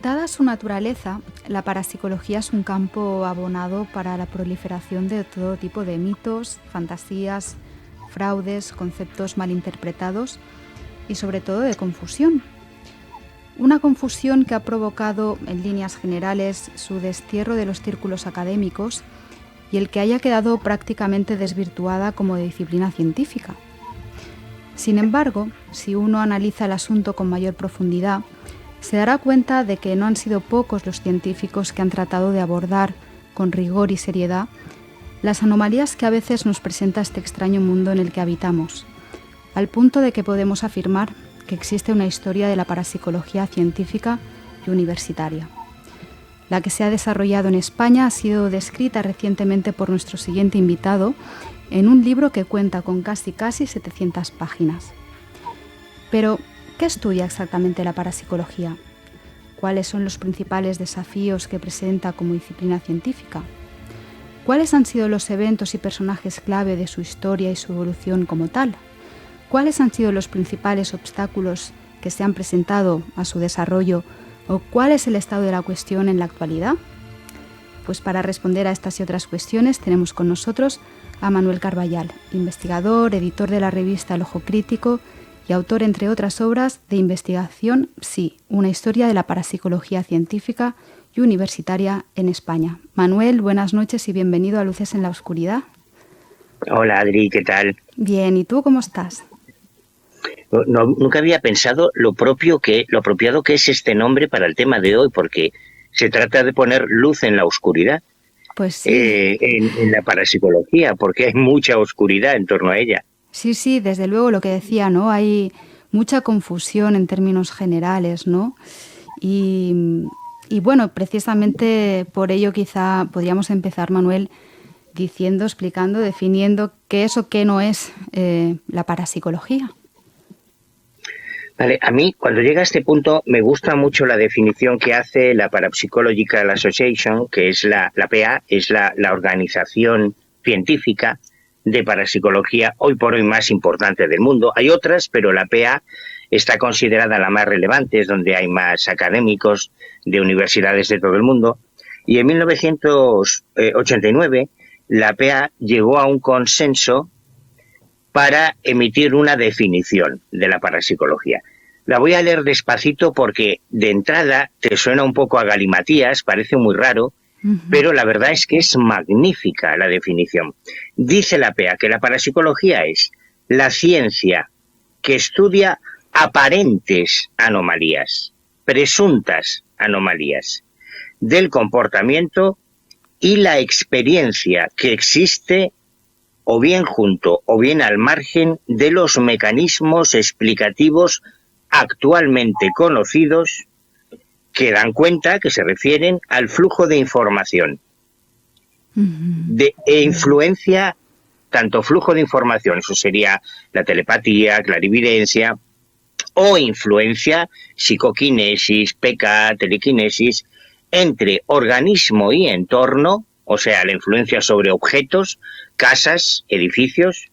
Dada su naturaleza, la parapsicología es un campo abonado para la proliferación de todo tipo de mitos, fantasías, fraudes, conceptos malinterpretados y sobre todo de confusión. Una confusión que ha provocado en líneas generales su destierro de los círculos académicos y el que haya quedado prácticamente desvirtuada como disciplina científica. Sin embargo, si uno analiza el asunto con mayor profundidad, se dará cuenta de que no han sido pocos los científicos que han tratado de abordar con rigor y seriedad las anomalías que a veces nos presenta este extraño mundo en el que habitamos, al punto de que podemos afirmar que existe una historia de la parapsicología científica y universitaria. La que se ha desarrollado en España ha sido descrita recientemente por nuestro siguiente invitado en un libro que cuenta con casi 700 páginas. Pero, ¿qué estudia exactamente la parapsicología? ¿Cuáles son los principales desafíos que presenta como disciplina científica? ¿Cuáles han sido los eventos y personajes clave de su historia y su evolución como tal? ¿Cuáles han sido los principales obstáculos que se han presentado a su desarrollo o cuál es el estado de la cuestión en la actualidad? Pues para responder a estas y otras cuestiones tenemos con nosotros a Manuel Carballal, investigador, editor de la revista El Ojo Crítico y autor, entre otras obras, de investigación Psi, una historia de la parapsicología científica y universitaria en España. Manuel, buenas noches y bienvenido a Luces en la Oscuridad. Hola Adri, ¿qué tal? Bien, ¿y tú cómo estás? Nunca había pensado lo apropiado que es este nombre para el tema de hoy, porque se trata de poner luz en la oscuridad, pues sí. en la parapsicología, porque hay mucha oscuridad en torno a ella. Sí, desde luego lo que decía, ¿no? Hay mucha confusión en términos generales, ¿no? Y bueno, precisamente por ello quizá podríamos empezar, Manuel, explicando, definiendo qué es o qué no es la parapsicología. Vale, a mí cuando llega a este punto me gusta mucho la definición que hace la Parapsychological Association, que es la PA, es la organización científica de parapsicología hoy por hoy más importante del mundo. Hay otras, pero la PA está considerada la más relevante, es donde hay más académicos de universidades de todo el mundo. Y en 1989 la PA llegó a un consenso para emitir una definición de la parapsicología. La voy a leer despacito porque de entrada te suena un poco a galimatías, parece muy raro, pero la verdad es que es magnífica la definición. Dice la PA que la parapsicología es la ciencia que estudia aparentes anomalías, presuntas anomalías del comportamiento y la experiencia que existe o bien junto o bien al margen de los mecanismos explicativos actualmente conocidos que dan cuenta, que se refieren al flujo de información e influencia, tanto flujo de información, eso sería la telepatía, clarividencia, o influencia, psicoquinesis, PK, telequinesis, entre organismo y entorno, o sea, la influencia sobre objetos, casas, edificios,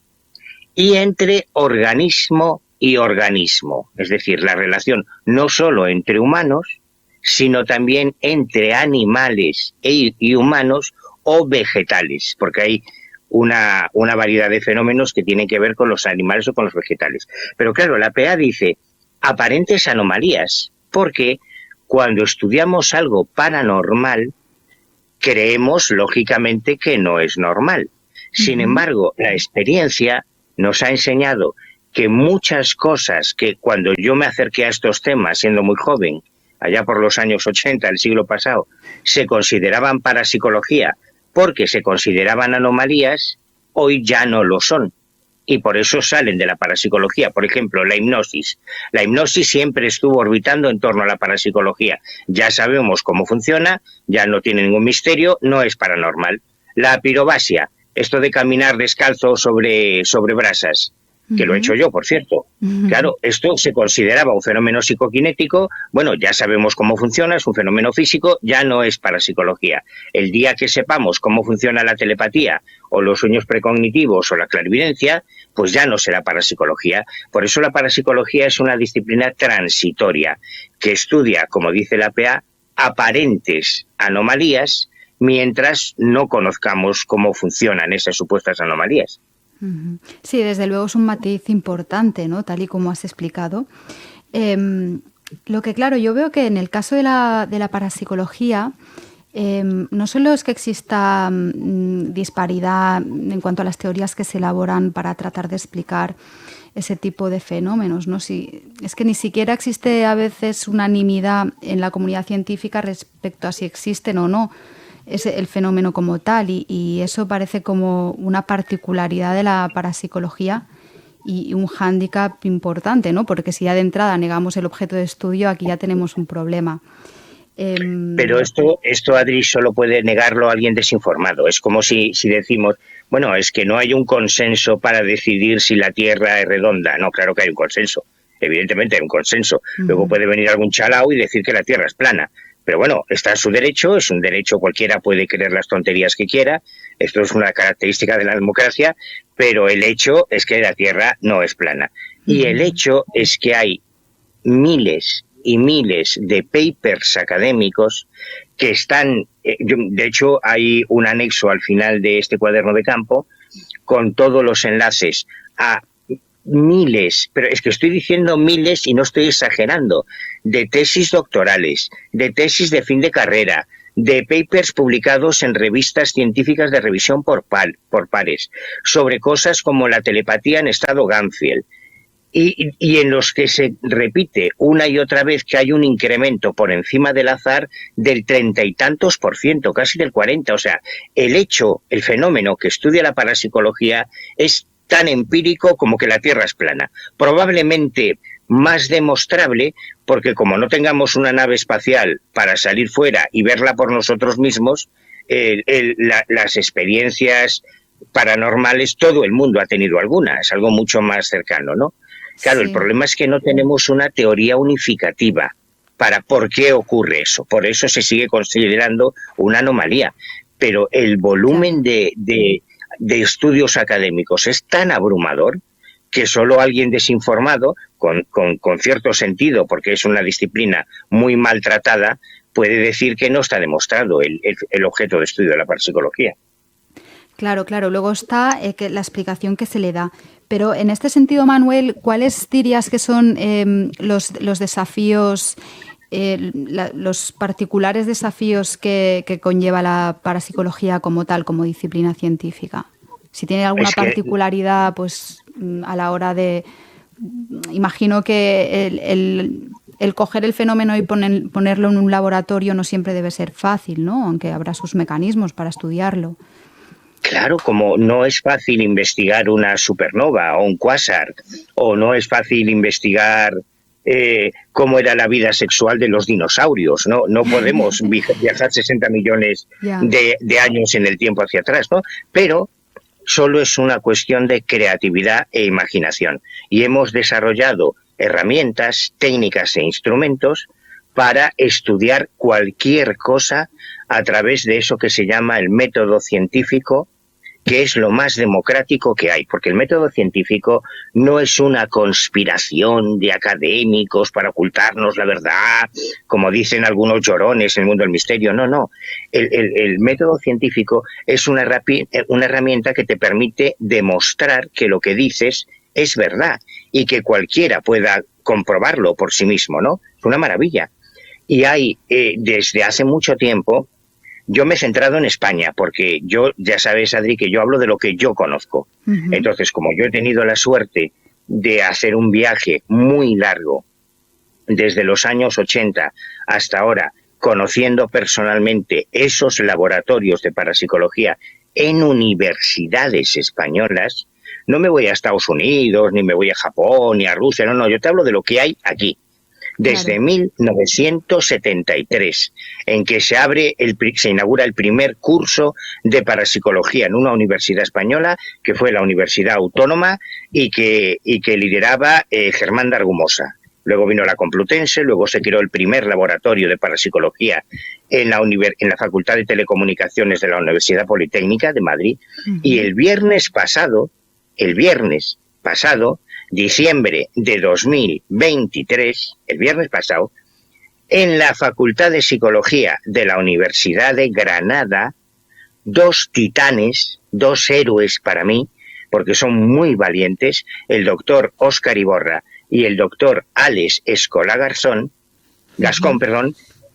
y entre organismo y organismo, es decir, la relación no solo entre humanos, sino también entre animales y humanos o vegetales, porque hay una variedad de fenómenos que tienen que ver con los animales o con los vegetales. Pero claro, la PA dice aparentes anomalías, porque cuando estudiamos algo paranormal, creemos, lógicamente, que no es normal. Sin embargo, la experiencia nos ha enseñado que muchas cosas que cuando yo me acerqué a estos temas, siendo muy joven, allá por los años 80 del siglo pasado, se consideraban parapsicología porque se consideraban anomalías, hoy ya no lo son. Y por eso salen de la parapsicología. Por ejemplo, la hipnosis. La hipnosis siempre estuvo orbitando en torno a la parapsicología. Ya sabemos cómo funciona, ya no tiene ningún misterio, no es paranormal. La pirobasia, esto de caminar descalzo sobre brasas, que lo he hecho yo, por cierto. Claro, esto se consideraba un fenómeno psicoquinético. Bueno, ya sabemos cómo funciona, es un fenómeno físico, ya no es parapsicología. El día que sepamos cómo funciona la telepatía o los sueños precognitivos o la clarividencia, pues ya no será parapsicología. Por eso la parapsicología es una disciplina transitoria que estudia, como dice la PA, aparentes anomalías mientras no conozcamos cómo funcionan esas supuestas anomalías. Sí, desde luego es un matiz importante, ¿no? Tal y como has explicado. Lo que, claro, yo veo que en el caso de la parapsicología, no solo es que exista disparidad en cuanto a las teorías que se elaboran para tratar de explicar ese tipo de fenómenos, ¿no? Es que ni siquiera existe a veces unanimidad en la comunidad científica respecto a si existen o no el fenómeno como tal, y eso parece como una particularidad de la parapsicología y un hándicap importante, ¿no? Porque si ya de entrada negamos el objeto de estudio, aquí ya tenemos un problema. Pero esto, Adri, solo puede negarlo alguien desinformado. Es como si decimos, bueno, es que no hay un consenso para decidir si la Tierra es redonda. No, claro que hay un consenso. Evidentemente hay un consenso. Luego puede venir algún chalao y decir que la Tierra es plana. Pero bueno, está en su derecho, es un derecho, cualquiera puede creer las tonterías que quiera, esto es una característica de la democracia, pero el hecho es que la Tierra no es plana. Y el hecho es que hay miles y miles de papers académicos que están, de hecho hay un anexo al final de este cuaderno de campo con todos los enlaces a miles, pero es que estoy diciendo miles y no estoy exagerando, de tesis doctorales, de tesis de fin de carrera, de papers publicados en revistas científicas de revisión por pares, sobre cosas como la telepatía en estado Ganfield, y en los que se repite una y otra vez que hay un incremento por encima del azar del 30 y tantos %, casi del 40%. O sea, el fenómeno que estudia la parapsicología es tan empírico como que la Tierra es plana. Probablemente más demostrable porque como no tengamos una nave espacial para salir fuera y verla por nosotros mismos, las experiencias paranormales todo el mundo ha tenido alguna, es algo mucho más cercano, ¿no? Claro, sí. El problema es que no tenemos una teoría unificativa para por qué ocurre eso. Por eso se sigue considerando una anomalía. Pero el volumen de estudios académicos es tan abrumador que solo alguien desinformado, con cierto sentido, porque es una disciplina muy maltratada, puede decir que no está demostrado el objeto de estudio de la parapsicología. Claro. Luego está la explicación que se le da. Pero en este sentido, Manuel, ¿cuáles dirías que son los desafíos, los particulares desafíos que conlleva la parapsicología como tal, como disciplina científica? Si tiene alguna particularidad, pues a la hora de... Imagino que el coger el fenómeno y ponerlo en un laboratorio no siempre debe ser fácil, ¿no? Aunque habrá sus mecanismos para estudiarlo. Claro, como no es fácil investigar una supernova o un cuásar, o no es fácil investigar cómo era la vida sexual de los dinosaurios, ¿no? No podemos viajar 60 millones de años en el tiempo hacia atrás, ¿no? Pero solo es una cuestión de creatividad e imaginación. Y hemos desarrollado herramientas, técnicas e instrumentos para estudiar cualquier cosa a través de eso que se llama el método científico, que es lo más democrático que hay, porque el método científico no es una conspiración de académicos para ocultarnos la verdad, como dicen algunos llorones en el mundo del misterio. No. El método científico es una herramienta que te permite demostrar que lo que dices es verdad y que cualquiera pueda comprobarlo por sí mismo, ¿no? Es una maravilla. Y hay, desde hace mucho tiempo, yo me he centrado en España, porque yo, ya sabes, Adri, que yo hablo de lo que yo conozco. Uh-huh. Entonces, como yo he tenido la suerte de hacer un viaje muy largo, desde los años 80 hasta ahora, conociendo personalmente esos laboratorios de parapsicología en universidades españolas, no me voy a Estados Unidos, ni me voy a Japón, ni a Rusia, no, yo te hablo de lo que hay aquí. Desde 1973, en que se inaugura el primer curso de parapsicología en una universidad española, que fue la Universidad Autónoma, y que lideraba Germán de Argumosa. Luego vino la Complutense, luego se creó el primer laboratorio de parapsicología en la Facultad de Telecomunicaciones de la Universidad Politécnica de Madrid. Uh-huh. Y el viernes pasado, diciembre de 2023, el viernes pasado, En la Facultad de Psicología de la Universidad de Granada, 2 titanes, 2 héroes para mí, porque son muy valientes, el doctor Óscar Iborra y el doctor Alex Escola Gascón,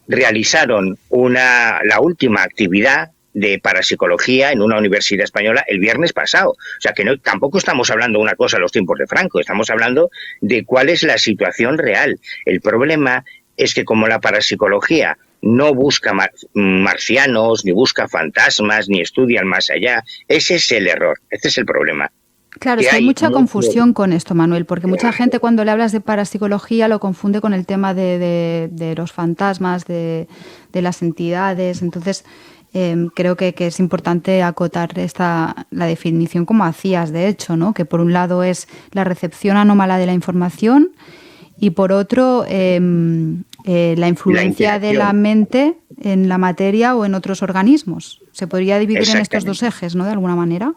realizaron la última actividad de parapsicología en una universidad española el viernes pasado. O sea que tampoco estamos hablando de una cosa a los tiempos de Franco, estamos hablando de cuál es la situación real. El problema es que como la parapsicología no busca marcianos, ni busca fantasmas, ni estudia el más allá, ese es el error, ese es el problema. Claro, es que hay mucha confusión con esto, Manuel, porque mucha gente cuando le hablas de parapsicología lo confunde con el tema de los fantasmas, de las entidades. Entonces, creo que es importante acotar la definición como hacías, de hecho, ¿no? Que por un lado es la recepción anómala de la información y por otro la influencia de la mente en la materia o en otros organismos. Se podría dividir en estos 2 ejes, ¿no? De alguna manera.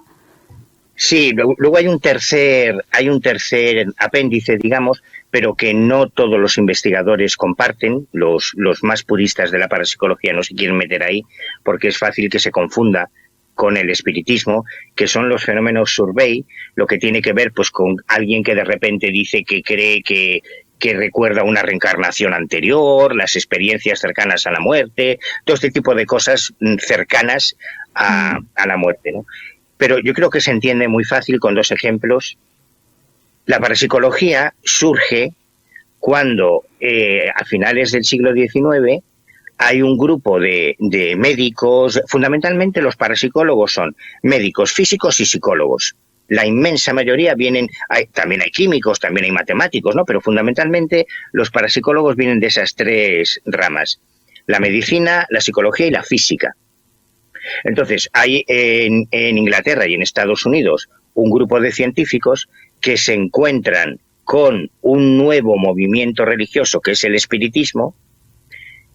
Sí, luego hay un tercer apéndice, digamos, pero que no todos los investigadores comparten. Los más puristas de la parapsicología no se quieren meter ahí porque es fácil que se confunda con el espiritismo, que son los fenómenos survey, lo que tiene que ver pues con alguien que de repente dice que cree que recuerda una reencarnación anterior, las experiencias cercanas a la muerte, todo este tipo de cosas cercanas a la muerte, ¿no? Pero yo creo que se entiende muy fácil con 2 ejemplos. La parapsicología surge cuando a finales del siglo XIX hay un grupo de médicos, fundamentalmente los parapsicólogos son médicos, físicos y psicólogos. La inmensa mayoría también hay químicos, también hay matemáticos, ¿no? Pero fundamentalmente los parapsicólogos vienen de esas 3 ramas: la medicina, la psicología y la física. Entonces, hay en Inglaterra y en Estados Unidos un grupo de científicos que se encuentran con un nuevo movimiento religioso que es el espiritismo.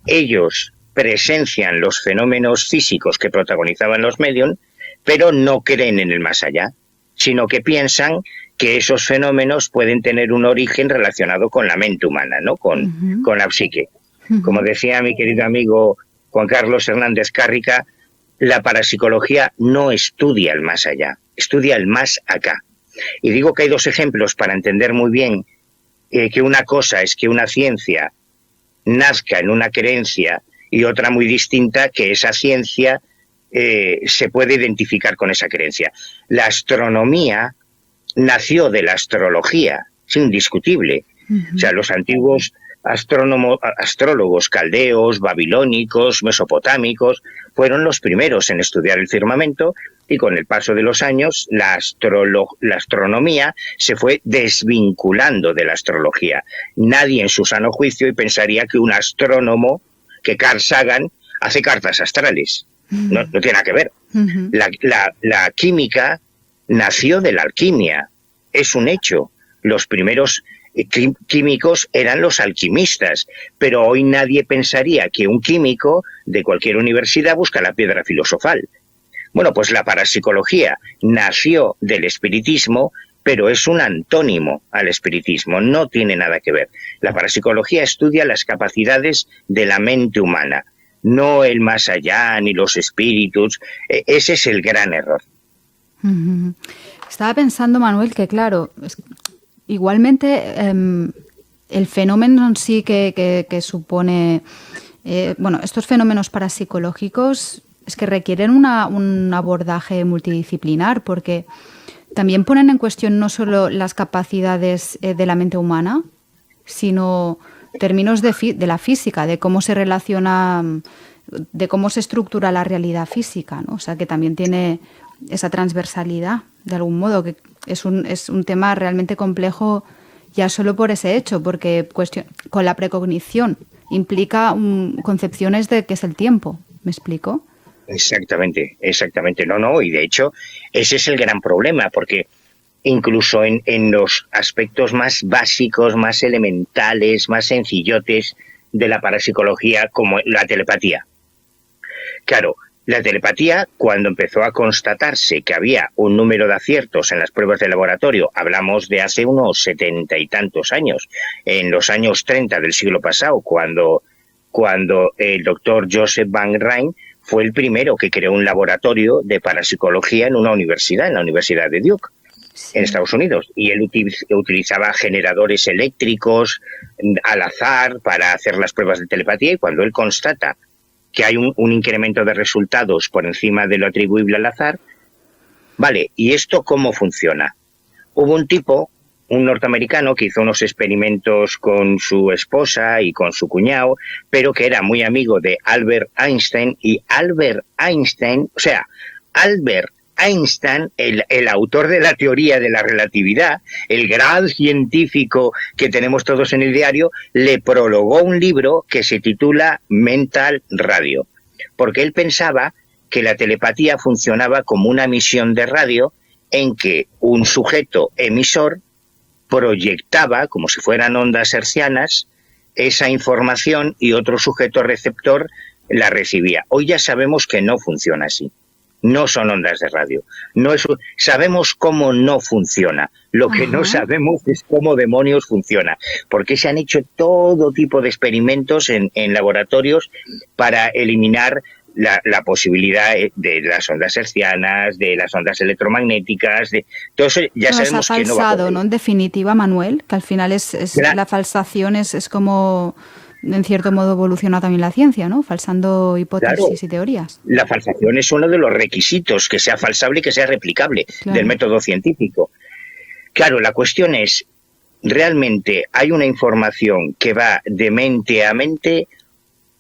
Ellos presencian los fenómenos físicos que protagonizaban los médium, pero no creen en el más allá, sino que piensan que esos fenómenos pueden tener un origen relacionado con la mente humana, ¿no? Con la psique. Como decía mi querido amigo Juan Carlos Hernández Cárrica, la parapsicología no estudia el más allá, estudia el más acá. Y digo que hay 2 ejemplos para entender muy bien que una cosa es que una ciencia nazca en una creencia y otra muy distinta que esa ciencia se puede identificar con esa creencia. La astronomía nació de la astrología, es indiscutible. O sea, los antiguos astrólogos caldeos, babilónicos, mesopotámicos, fueron los primeros en estudiar el firmamento y con el paso de los años la astronomía se fue desvinculando de la astrología. Nadie en su sano juicio pensaría que un astrónomo, que Carl Sagan, hace cartas astrales. No tiene nada que ver. La química nació de la alquimia, es un hecho. Los primeros químicos eran los alquimistas, pero hoy nadie pensaría que un químico de cualquier universidad busca la piedra filosofal. Bueno, pues la parapsicología nació del espiritismo, pero es un antónimo al espiritismo, no tiene nada que ver. La parapsicología estudia las capacidades de la mente humana, no el más allá ni los espíritus. Ese es el gran error. Estaba pensando, Manuel, que claro, igualmente el fenómeno en sí que supone, estos fenómenos parapsicológicos es que requieren un abordaje multidisciplinar, porque también ponen en cuestión no solo las capacidades de la mente humana, sino términos de la física, de cómo se relaciona, de cómo se estructura la realidad física, ¿no? O sea, que también tiene esa transversalidad, de algún modo, que es un tema realmente complejo ya solo por ese hecho, porque con la precognición implica concepciones de qué es el tiempo. ¿Me explico? Exactamente. No, y de hecho ese es el gran problema, porque incluso en los aspectos más básicos, más elementales, más sencillotes de la parapsicología, como la telepatía. Claro, la telepatía, cuando empezó a constatarse que había un número de aciertos en las pruebas de laboratorio, hablamos de hace unos 70 y tantos años, en los años 30 del siglo pasado, cuando cuando el doctor Joseph Van Ryn fue el primero que creó un laboratorio de parapsicología en una universidad, en la Universidad de Duke, en Estados Unidos. Y él utilizaba generadores eléctricos al azar para hacer las pruebas de telepatía, y cuando él constata que hay un incremento de resultados por encima de lo atribuible al azar, vale, ¿y esto cómo funciona? Hubo un tipo, un norteamericano, que hizo unos experimentos con su esposa y con su cuñado, pero que era muy amigo de Albert Einstein, y Albert Einstein, el autor de la teoría de la relatividad, el gran científico que tenemos todos en el diario, le prologó un libro que se titula Mental Radio, porque él pensaba que la telepatía funcionaba como una emisión de radio en que un sujeto emisor proyectaba, como si fueran ondas hertzianas, esa información y otro sujeto receptor la recibía. Hoy ya sabemos que no funciona así. No son ondas de radio. Sabemos cómo no funciona. Lo que no sabemos es cómo demonios funciona. Porque se han hecho todo tipo de experimentos en laboratorios para eliminar la posibilidad de las ondas hertzianas, de las ondas electromagnéticas, de todo eso ya sabemos que no va a falsado, ¿no? En definitiva, Manuel, que al final la falsación es como, en cierto modo, evoluciona también la ciencia, ¿no? Falsando hipótesis y teorías. La falsación es uno de los requisitos, que sea falsable y que sea replicable del método científico. Claro, la cuestión es, ¿realmente hay una información que va de mente a mente,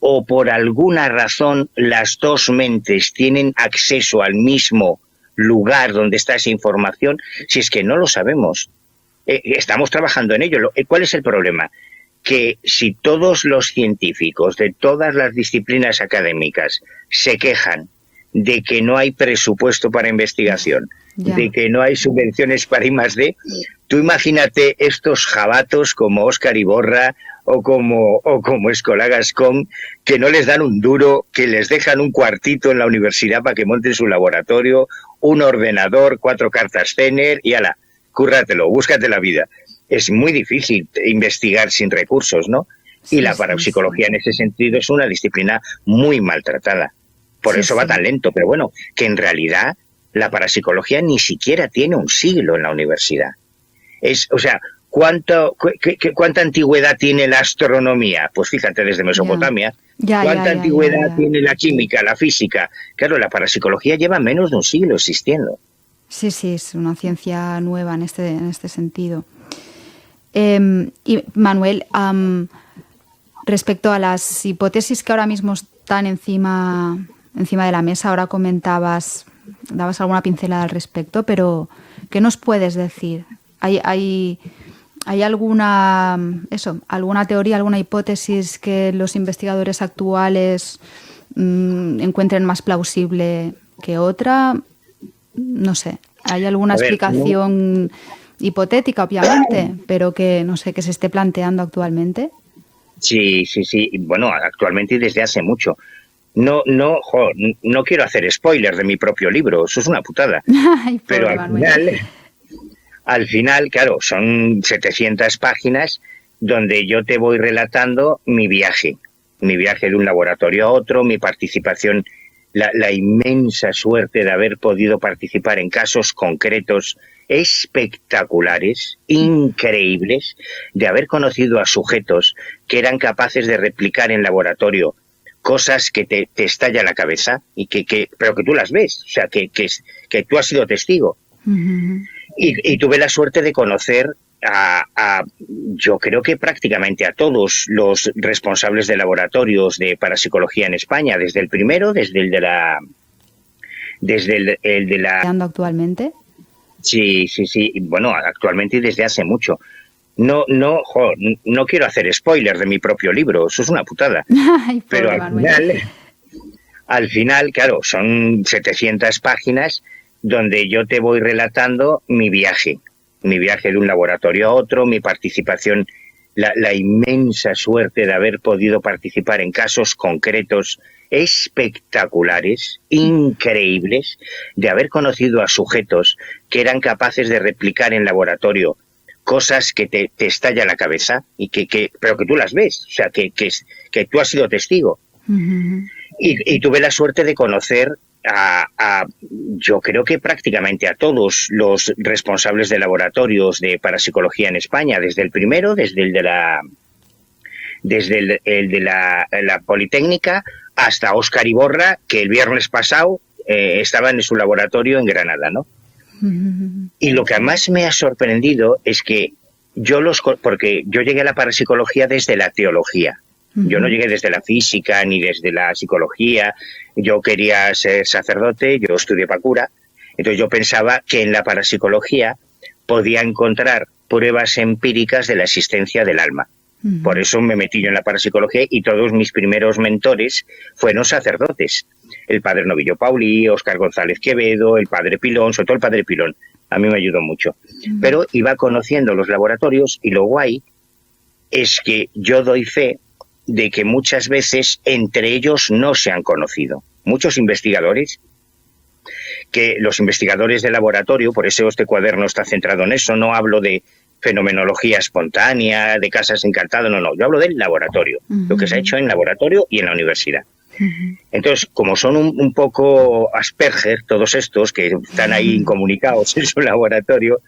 o por alguna razón las dos mentes tienen acceso al mismo lugar donde está esa información? Si es que no lo sabemos. Estamos trabajando en ello. ¿Cuál es el problema? Que si todos los científicos de todas las disciplinas académicas se quejan de que no hay presupuesto para investigación, de que no hay subvenciones para I+D, tú imagínate estos jabatos como Óscar Iborra o como Escolá Gascón, que no les dan un duro, que les dejan un cuartito en la universidad para que monten su laboratorio, un ordenador, 4 cartas Zener y ala, cúrratelo, búscate la vida. Es muy difícil investigar sin recursos, ¿no? Y la parapsicología en ese sentido es una disciplina muy maltratada. Por eso va tan lento, pero bueno, que en realidad la parapsicología ni siquiera tiene un siglo en la universidad. ¿Cuánta antigüedad tiene la astronomía? Pues fíjate, desde Mesopotamia. ¿Cuánta antigüedad tiene la química, la física? Claro, la parapsicología lleva menos de un siglo existiendo. Sí, es una ciencia nueva en este sentido. Y Manuel, respecto a las hipótesis que ahora mismo están encima de la mesa, ahora dabas alguna pincelada al respecto, pero ¿qué nos puedes decir? ¿Hay alguna teoría, alguna hipótesis que los investigadores actuales encuentren más plausible que otra? No sé, ¿hay alguna explicación hipotética, obviamente, pero que no sé, que se esté planteando actualmente? Sí. Bueno, actualmente y desde hace mucho. No quiero hacer spoilers de mi propio libro, eso es una putada. Ay, pero al final, claro, son 700 páginas donde yo te voy relatando mi viaje de un laboratorio a otro, mi participación, la inmensa suerte de haber podido participar en casos concretos espectaculares, increíbles, de haber conocido a sujetos que eran capaces de replicar en laboratorio cosas que te estalla la cabeza y pero que tú las ves, o sea, que tú has sido testigo. Uh-huh. Y tuve la suerte de conocer yo creo que prácticamente a todos los responsables de laboratorios de parapsicología en España, desde el primero, desde el de la actualmente. Sí, bueno, actualmente y desde hace mucho. No quiero hacer spoilers de mi propio libro, eso es una putada. Ay, pero al final, claro, son 700 páginas donde yo te voy relatando mi viaje de un laboratorio a otro, mi participación, la inmensa suerte de haber podido participar en casos concretos espectaculares, increíbles, de haber conocido a sujetos que eran capaces de replicar en laboratorio cosas que te estalla la cabeza, y pero que tú las ves, o sea, que tú has sido testigo. Ujú. Y tuve la suerte de conocer yo creo que prácticamente a todos los responsables de laboratorios de parapsicología en España, desde el primero, desde el de la Politécnica, hasta Óscar Iborra, que el viernes pasado estaba en su laboratorio en Granada, ¿no? Ujú. Y lo que más me ha sorprendido es que porque yo llegué a la parapsicología desde la teología. Yo no llegué desde la física ni desde la psicología. Yo quería ser sacerdote, yo estudié para cura. Entonces yo pensaba que en la parapsicología podía encontrar pruebas empíricas de la existencia del alma. Por eso me metí yo en la parapsicología, y todos mis primeros mentores fueron sacerdotes. El padre Novillo Paulí, Óscar González Quevedo, el padre Pilón, sobre todo el padre Pilón. A mí me ayudó mucho. Pero iba conociendo los laboratorios, y lo guay es que yo doy fe de que muchas veces entre ellos no se han conocido. Muchos investigadores, que los investigadores de laboratorio, por eso este cuaderno está centrado en eso, no hablo de fenomenología espontánea, de casas encantadas, no, yo hablo del laboratorio, lo que se ha hecho en laboratorio y en la universidad. Entonces, como son un poco Asperger, todos estos que están ahí incomunicados en su laboratorio,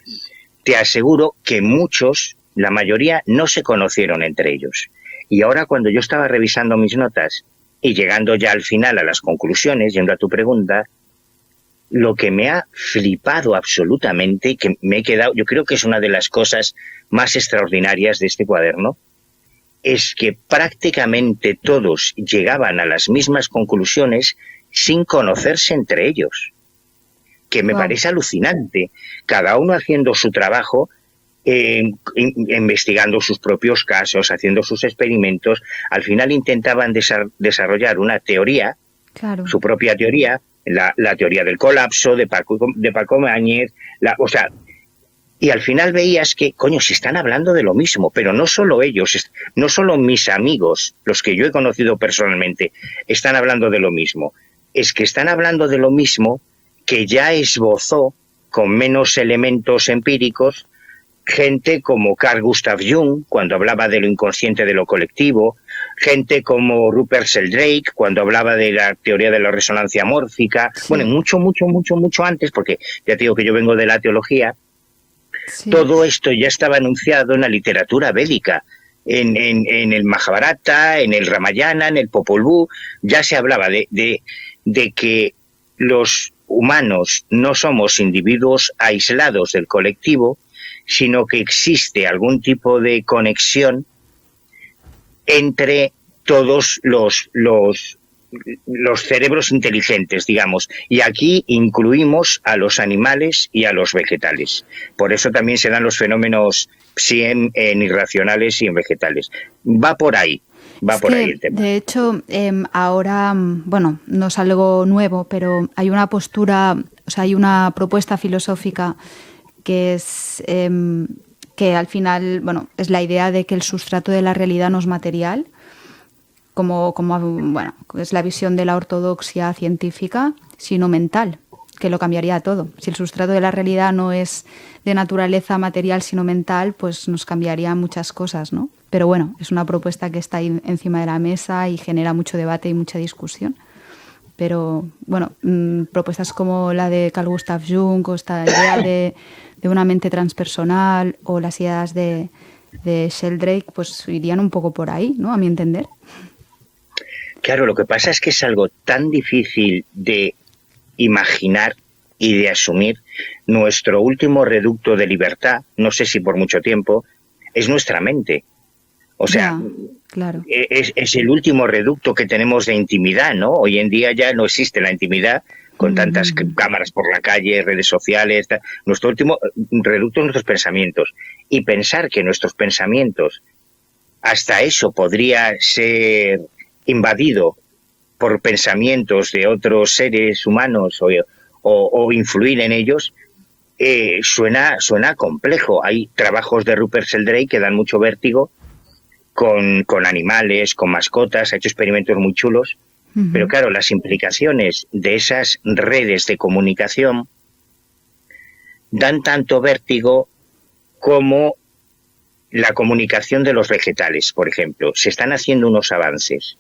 te aseguro que muchos, la mayoría, no se conocieron entre ellos. Y ahora, cuando yo estaba revisando mis notas y llegando ya al final a las conclusiones, yendo a tu pregunta, lo que me ha flipado absolutamente, que me he quedado, yo creo que es una de las cosas más extraordinarias de este cuaderno, es que prácticamente todos llegaban a las mismas conclusiones sin conocerse entre ellos, que me parece alucinante, cada uno haciendo su trabajo, investigando sus propios casos, haciendo sus experimentos. Al final intentaban desarrollar una teoría, claro, su propia teoría, la teoría del colapso de Paco Mañez, y al final veías que, coño, si están hablando de lo mismo, pero no solo ellos, no solo mis amigos, los que yo he conocido personalmente, están hablando de lo mismo, es que están hablando de lo mismo que ya esbozó, con menos elementos empíricos, gente como Carl Gustav Jung, cuando hablaba de lo inconsciente de lo colectivo, gente como Rupert Sheldrake, cuando hablaba de la teoría de la resonancia mórfica, sí. Bueno, mucho antes, porque ya te digo que yo vengo de la teología, sí. Todo esto ya estaba anunciado en la literatura védica, en el Mahabharata, en el Ramayana, en el Popol Vuh, ya se hablaba de que los humanos no somos individuos aislados del colectivo, sino que existe algún tipo de conexión entre todos los cerebros inteligentes, digamos, y aquí incluimos a los animales y a los vegetales. Por eso también se dan los fenómenos en irracionales y en vegetales. Va por ahí. Va por ahí el tema. De hecho, ahora, bueno, no es algo nuevo, pero hay una postura, o sea, hay una propuesta filosófica que es que al final, bueno, es la idea de que el sustrato de la realidad no es material, como bueno, es la visión de la ortodoxia científica, sino mental, que lo cambiaría todo. Si el sustrato de la realidad no es de naturaleza material, sino mental, pues nos cambiaría muchas cosas, ¿no? Pero bueno, es una propuesta que está ahí encima de la mesa y genera mucho debate y mucha discusión. Pero bueno, propuestas como la de Carl Gustav Jung, o esta idea de una mente transpersonal, o las ideas de Sheldrake, pues irían un poco por ahí, ¿no? A mi entender. Claro, lo que pasa es que es algo tan difícil de imaginar y de asumir. Nuestro último reducto de libertad, no sé si por mucho tiempo, es nuestra mente. O sea, claro. es el último reducto que tenemos de intimidad, ¿no? Hoy en día ya no existe la intimidad con tantas cámaras por la calle, redes sociales. Nuestro último reducto son nuestros pensamientos. Y pensar que nuestros pensamientos, hasta eso podría ser invadido por pensamientos de otros seres humanos o influir en ellos, suena complejo. Hay trabajos de Rupert Sheldrake que dan mucho vértigo con animales, con mascotas, ha hecho experimentos muy chulos, pero claro, las implicaciones de esas redes de comunicación dan tanto vértigo como la comunicación de los vegetales, por ejemplo. Se están haciendo unos avances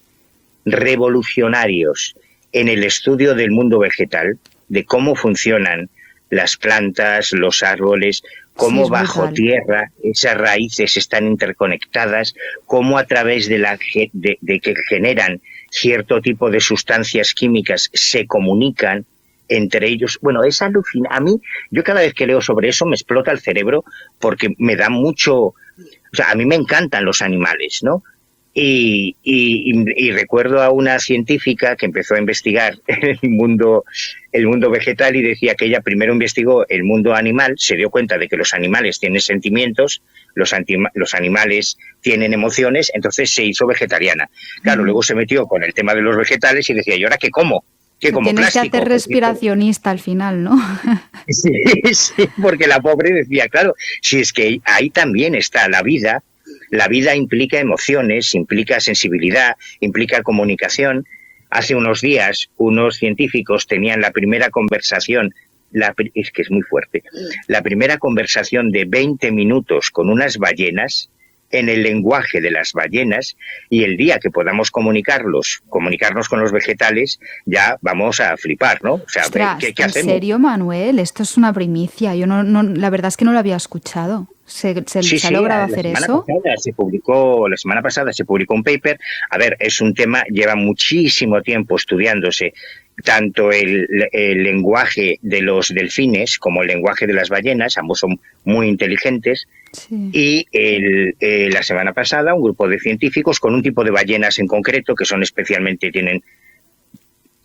revolucionarios en el estudio del mundo vegetal, de cómo funcionan las plantas, los árboles, cómo bajo tierra esas raíces están interconectadas, cómo a través de que generan cierto tipo de sustancias químicas se comunican entre ellos. Bueno, es alucinante. A mí, yo cada vez que leo sobre eso me explota el cerebro porque me da mucho... O sea, a mí me encantan los animales, ¿no? Y recuerdo a una científica que empezó a investigar el mundo vegetal y decía que ella primero investigó el mundo animal, se dio cuenta de que los animales tienen sentimientos, los animales tienen emociones, entonces se hizo vegetariana. Claro, luego se metió con el tema de los vegetales y decía, ¿y ahora qué como? ¿Qué como? Tienes plástico, que hacer respiracionista al final, ¿no? Sí, porque la pobre decía, claro, si es que ahí también está la vida. La vida implica emociones, implica sensibilidad, implica comunicación. Hace unos días unos científicos tenían la primera conversación, es que es muy fuerte, la primera conversación de 20 minutos con unas ballenas en el lenguaje de las ballenas, y el día que podamos comunicarnos con los vegetales, ya vamos a flipar, ¿no? O sea, ostras, ¿qué hacemos? ¿En serio, Manuel? Esto es una primicia. Yo no, la verdad es que no lo había escuchado. ¿Se ha logrado hacer eso? La semana pasada se publicó un paper. A ver, es un tema, lleva muchísimo tiempo estudiándose, tanto el lenguaje de los delfines como el lenguaje de las ballenas, ambos son muy inteligentes. Sí. Y la semana pasada un grupo de científicos con un tipo de ballenas en concreto, que son especialmente, tienen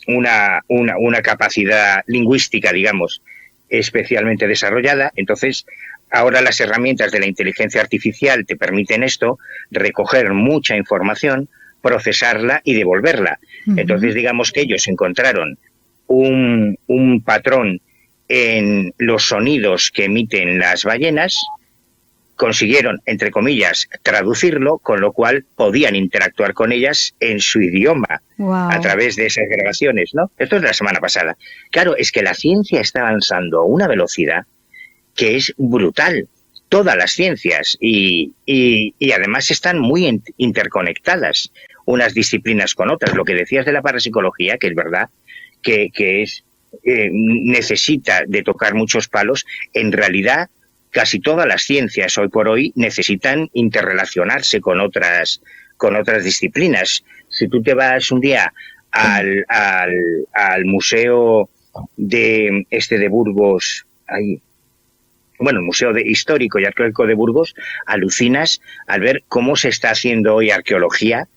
una capacidad lingüística, digamos, especialmente desarrollada. Entonces, ahora las herramientas de la inteligencia artificial te permiten esto, recoger mucha información, procesarla y devolverla. Entonces, digamos que ellos encontraron un patrón en los sonidos que emiten las ballenas, consiguieron, entre comillas, traducirlo, con lo cual podían interactuar con ellas en su idioma. Wow. A través de esas grabaciones, ¿no? Esto es de la semana pasada. Claro, es que la ciencia está avanzando a una velocidad que es brutal. Todas las ciencias y además están muy interconectadas unas disciplinas con otras. Lo que decías de la parapsicología, que es verdad, que es necesita de tocar muchos palos, en realidad casi todas las ciencias hoy por hoy necesitan interrelacionarse con otras disciplinas. Si tú te vas un día al museo de Burgos, ahí, bueno, el Museo Histórico y Arqueológico de Burgos, alucinas al ver cómo se está haciendo hoy arqueología.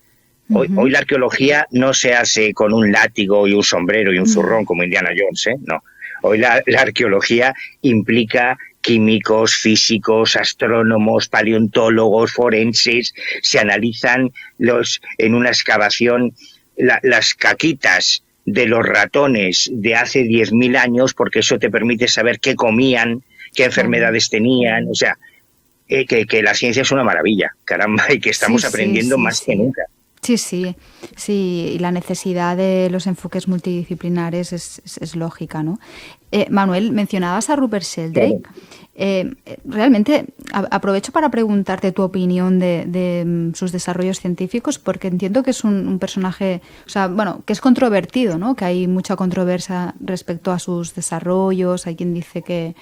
Hoy la arqueología no se hace con un látigo y un sombrero y un zurrón como Indiana Jones, ¿eh? No. Hoy la arqueología implica químicos, físicos, astrónomos, paleontólogos, forenses. Se analizan en una excavación las caquitas de los ratones de hace 10.000 años, porque eso te permite saber qué comían, qué enfermedades tenían. O sea, que la ciencia es una maravilla, caramba, y que estamos aprendiendo más que nunca. Sí, y la necesidad de los enfoques multidisciplinares es lógica, ¿no? Manuel, mencionabas a Rupert Sheldrake. Realmente aprovecho para preguntarte tu opinión de sus desarrollos científicos, porque entiendo que es un personaje, o sea, bueno, que es controvertido, ¿no? Que hay mucha controversia respecto a sus desarrollos. Hay quien dice que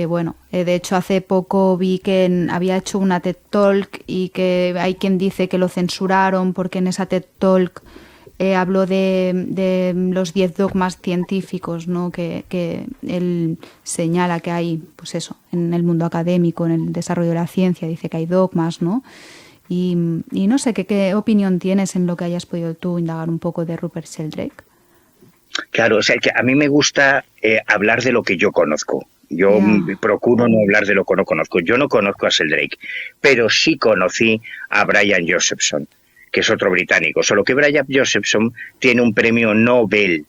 bueno, de hecho hace poco vi que había hecho una TED Talk y que hay quien dice que lo censuraron porque en esa TED Talk habló de los 10 dogmas científicos, ¿no? Que él señala que hay, pues eso, en el mundo académico, en el desarrollo de la ciencia, dice que hay dogmas, ¿no? Y no sé, ¿qué opinión tienes en lo que hayas podido tú indagar un poco de Rupert Sheldrake? Claro, o sea, que a mí me gusta hablar de lo que yo conozco. Yo procuro no hablar de lo que no conozco. Yo no conozco a Sheldrake, pero sí conocí a Brian Josephson, que es otro británico. Solo que Brian Josephson tiene un premio Nobel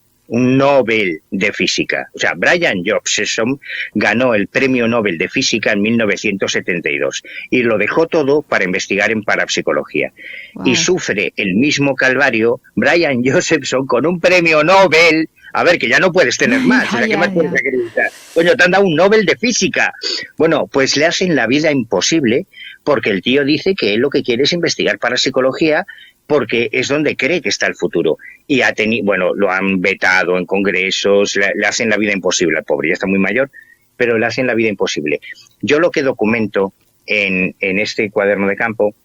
de física. O sea, Brian Josephson ganó el premio Nobel de física en 1972 y lo dejó todo para investigar en parapsicología. Wow. Y sufre el mismo calvario Brian Josephson con un premio Nobel. A ver, que ya no puedes tener más. O sea, ¿qué más puedes acreditar? Coño, te han dado un Nobel de física. Bueno, pues le hacen la vida imposible porque el tío dice que él lo que quiere es investigar parapsicología porque es donde cree que está el futuro. Y lo han vetado en congresos, le hacen la vida imposible al pobre, ya está muy mayor, pero le hacen la vida imposible. Yo lo que documento en este cuaderno de campo,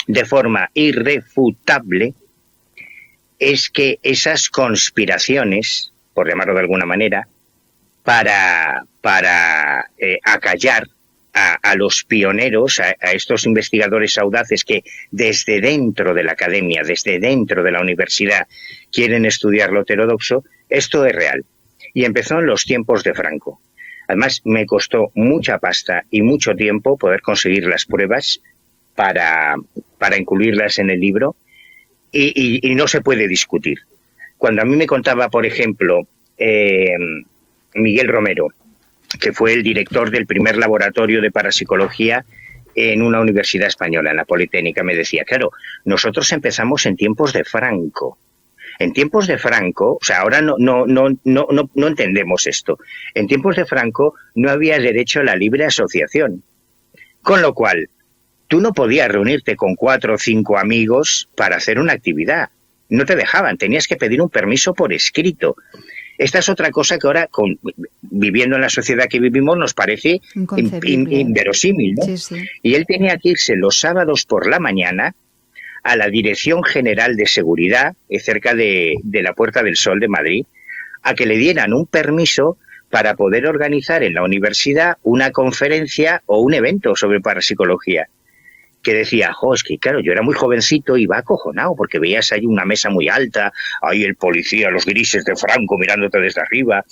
de forma irrefutable, es que esas conspiraciones, por llamarlo de alguna manera, para acallar a los pioneros, a estos investigadores audaces que desde dentro de la academia, desde dentro de la universidad, quieren estudiar lo heterodoxo, esto es real. Y empezó en los tiempos de Franco. Además, me costó mucha pasta y mucho tiempo poder conseguir las pruebas para incluirlas en el libro, y no se puede discutir. Cuando a mí me contaba, por ejemplo, Miguel Romero, que fue el director del primer laboratorio de parapsicología en una universidad española, en la Politécnica, me decía, claro, nosotros empezamos en tiempos de Franco. En tiempos de Franco, o sea, ahora no entendemos esto. En tiempos de Franco no había derecho a la libre asociación. Con lo cual, tú no podías reunirte con 4 o 5 amigos para hacer una actividad. No te dejaban, tenías que pedir un permiso por escrito. Esta es otra cosa que ahora, viviendo en la sociedad que vivimos, nos parece inverosímil, ¿no? Sí, sí. Y él tenía que irse los sábados por la mañana a la Dirección General de Seguridad, cerca de la Puerta del Sol de Madrid, a que le dieran un permiso para poder organizar en la universidad una conferencia o un evento sobre parapsicología. Que decía, es que claro, yo era muy jovencito y iba acojonado porque veías ahí una mesa muy alta, ahí el policía, los grises de Franco mirándote desde arriba.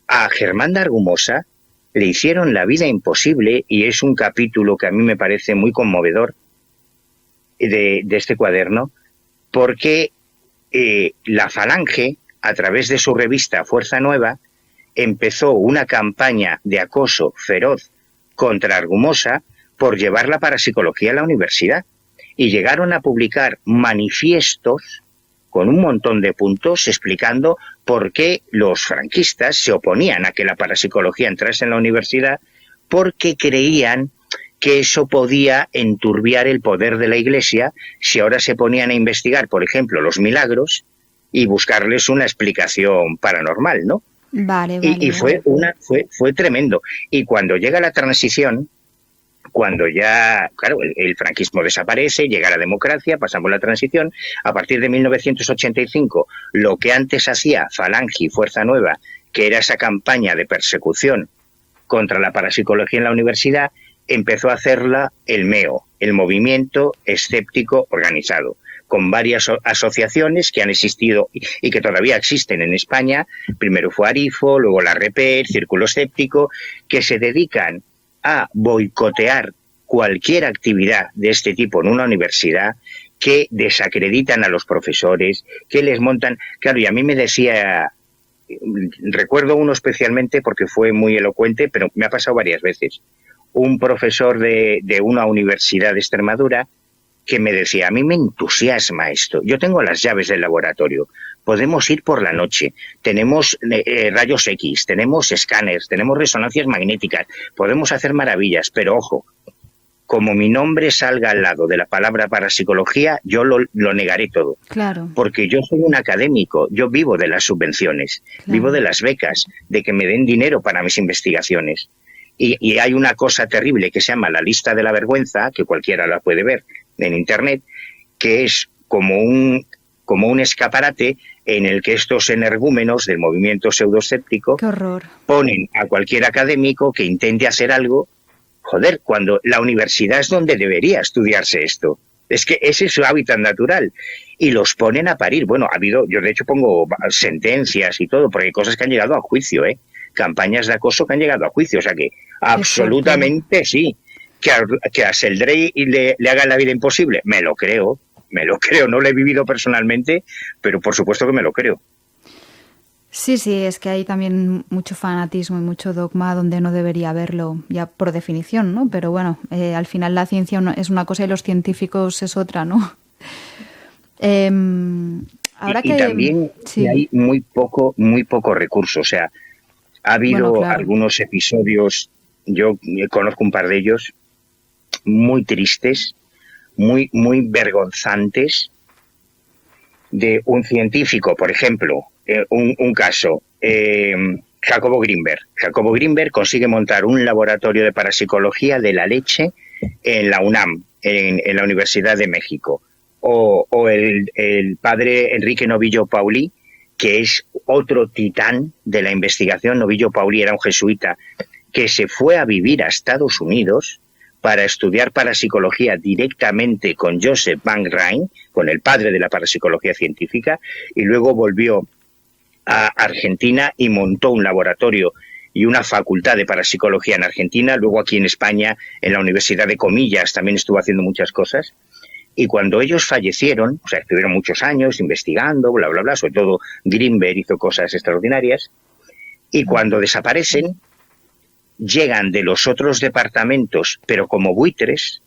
A Germán de Argumosa le hicieron la vida imposible, y es un capítulo que a mí me parece muy conmovedor de este cuaderno, porque la Falange, a través de su revista Fuerza Nueva, empezó una campaña de acoso feroz contra Argumosa por llevar la parapsicología a la universidad, y llegaron a publicar manifiestos con un montón de puntos explicando por qué los franquistas se oponían a que la parapsicología entrase en la universidad, porque creían que eso podía enturbiar el poder de la Iglesia si ahora se ponían a investigar, por ejemplo, los milagros y buscarles una explicación paranormal, ¿no? Vale. Fue tremendo. Y cuando llega la transición, cuando ya, claro, el franquismo desaparece, llega la democracia, pasamos la transición, a partir de 1985, lo que antes hacía Falange y Fuerza Nueva, que era esa campaña de persecución contra la parapsicología en la universidad, empezó a hacerla el MEO, el Movimiento Escéptico Organizado, con varias asociaciones que han existido y que todavía existen en España. Primero fue Arifo, luego la REPER, Círculo Escéptico, que se dedican a boicotear cualquier actividad de este tipo en una universidad, que desacreditan a los profesores, que les montan... Claro, y a mí me decía, recuerdo uno especialmente porque fue muy elocuente, pero me ha pasado varias veces, un profesor de una universidad de Extremadura que me decía, a mí me entusiasma esto, yo tengo las llaves del laboratorio, podemos ir por la noche, tenemos rayos X, tenemos escáneres, tenemos resonancias magnéticas, podemos hacer maravillas, pero ojo, como mi nombre salga al lado de la palabra parapsicología, yo lo negaré todo. Claro. Porque yo soy un académico, yo vivo de las subvenciones, claro, vivo de las becas, de que me den dinero para mis investigaciones. Y hay una cosa terrible que se llama la lista de la vergüenza, que cualquiera la puede ver en Internet, que es como un escaparate en el que estos energúmenos del movimiento pseudoescéptico ponen a cualquier académico que intente hacer algo. Joder, cuando la universidad es donde debería estudiarse esto. Es que ese es su hábitat natural. Y los ponen a parir. Bueno, yo de hecho pongo sentencias y todo, porque hay cosas que han llegado a juicio, campañas de acoso que han llegado a juicio. O sea que absolutamente sí. Que a Seldrey le hagan la vida imposible, me lo creo, no lo he vivido personalmente, pero por supuesto que me lo creo. Sí, es que hay también mucho fanatismo y mucho dogma donde no debería haberlo, ya por definición, ¿no? Pero bueno, al final la ciencia es una cosa y los científicos es otra, ¿no? Ahora y también sí, hay muy poco recurso, o sea, ha habido algunos episodios, yo conozco un par de ellos, muy tristes, muy, muy vergonzantes, de un científico, por ejemplo, un caso, Jacobo Grinberg. Jacobo Grinberg consigue montar un laboratorio de parapsicología de la leche en la UNAM, en la Universidad de México. O el padre Enrique Novillo Paulí, que es otro titán de la investigación. Novillo Paulí era un jesuita que se fue a vivir a Estados Unidos para estudiar parapsicología directamente con Joseph Van Rijn, con el padre de la parapsicología científica, y luego volvió a Argentina y montó un laboratorio y una facultad de parapsicología en Argentina. Luego aquí en España, en la Universidad de Comillas, también estuvo haciendo muchas cosas. Y cuando ellos fallecieron, o sea, estuvieron muchos años investigando, bla, bla, bla, sobre todo Grinberg hizo cosas extraordinarias, y cuando desaparecen, llegan de los otros departamentos, pero como buitres,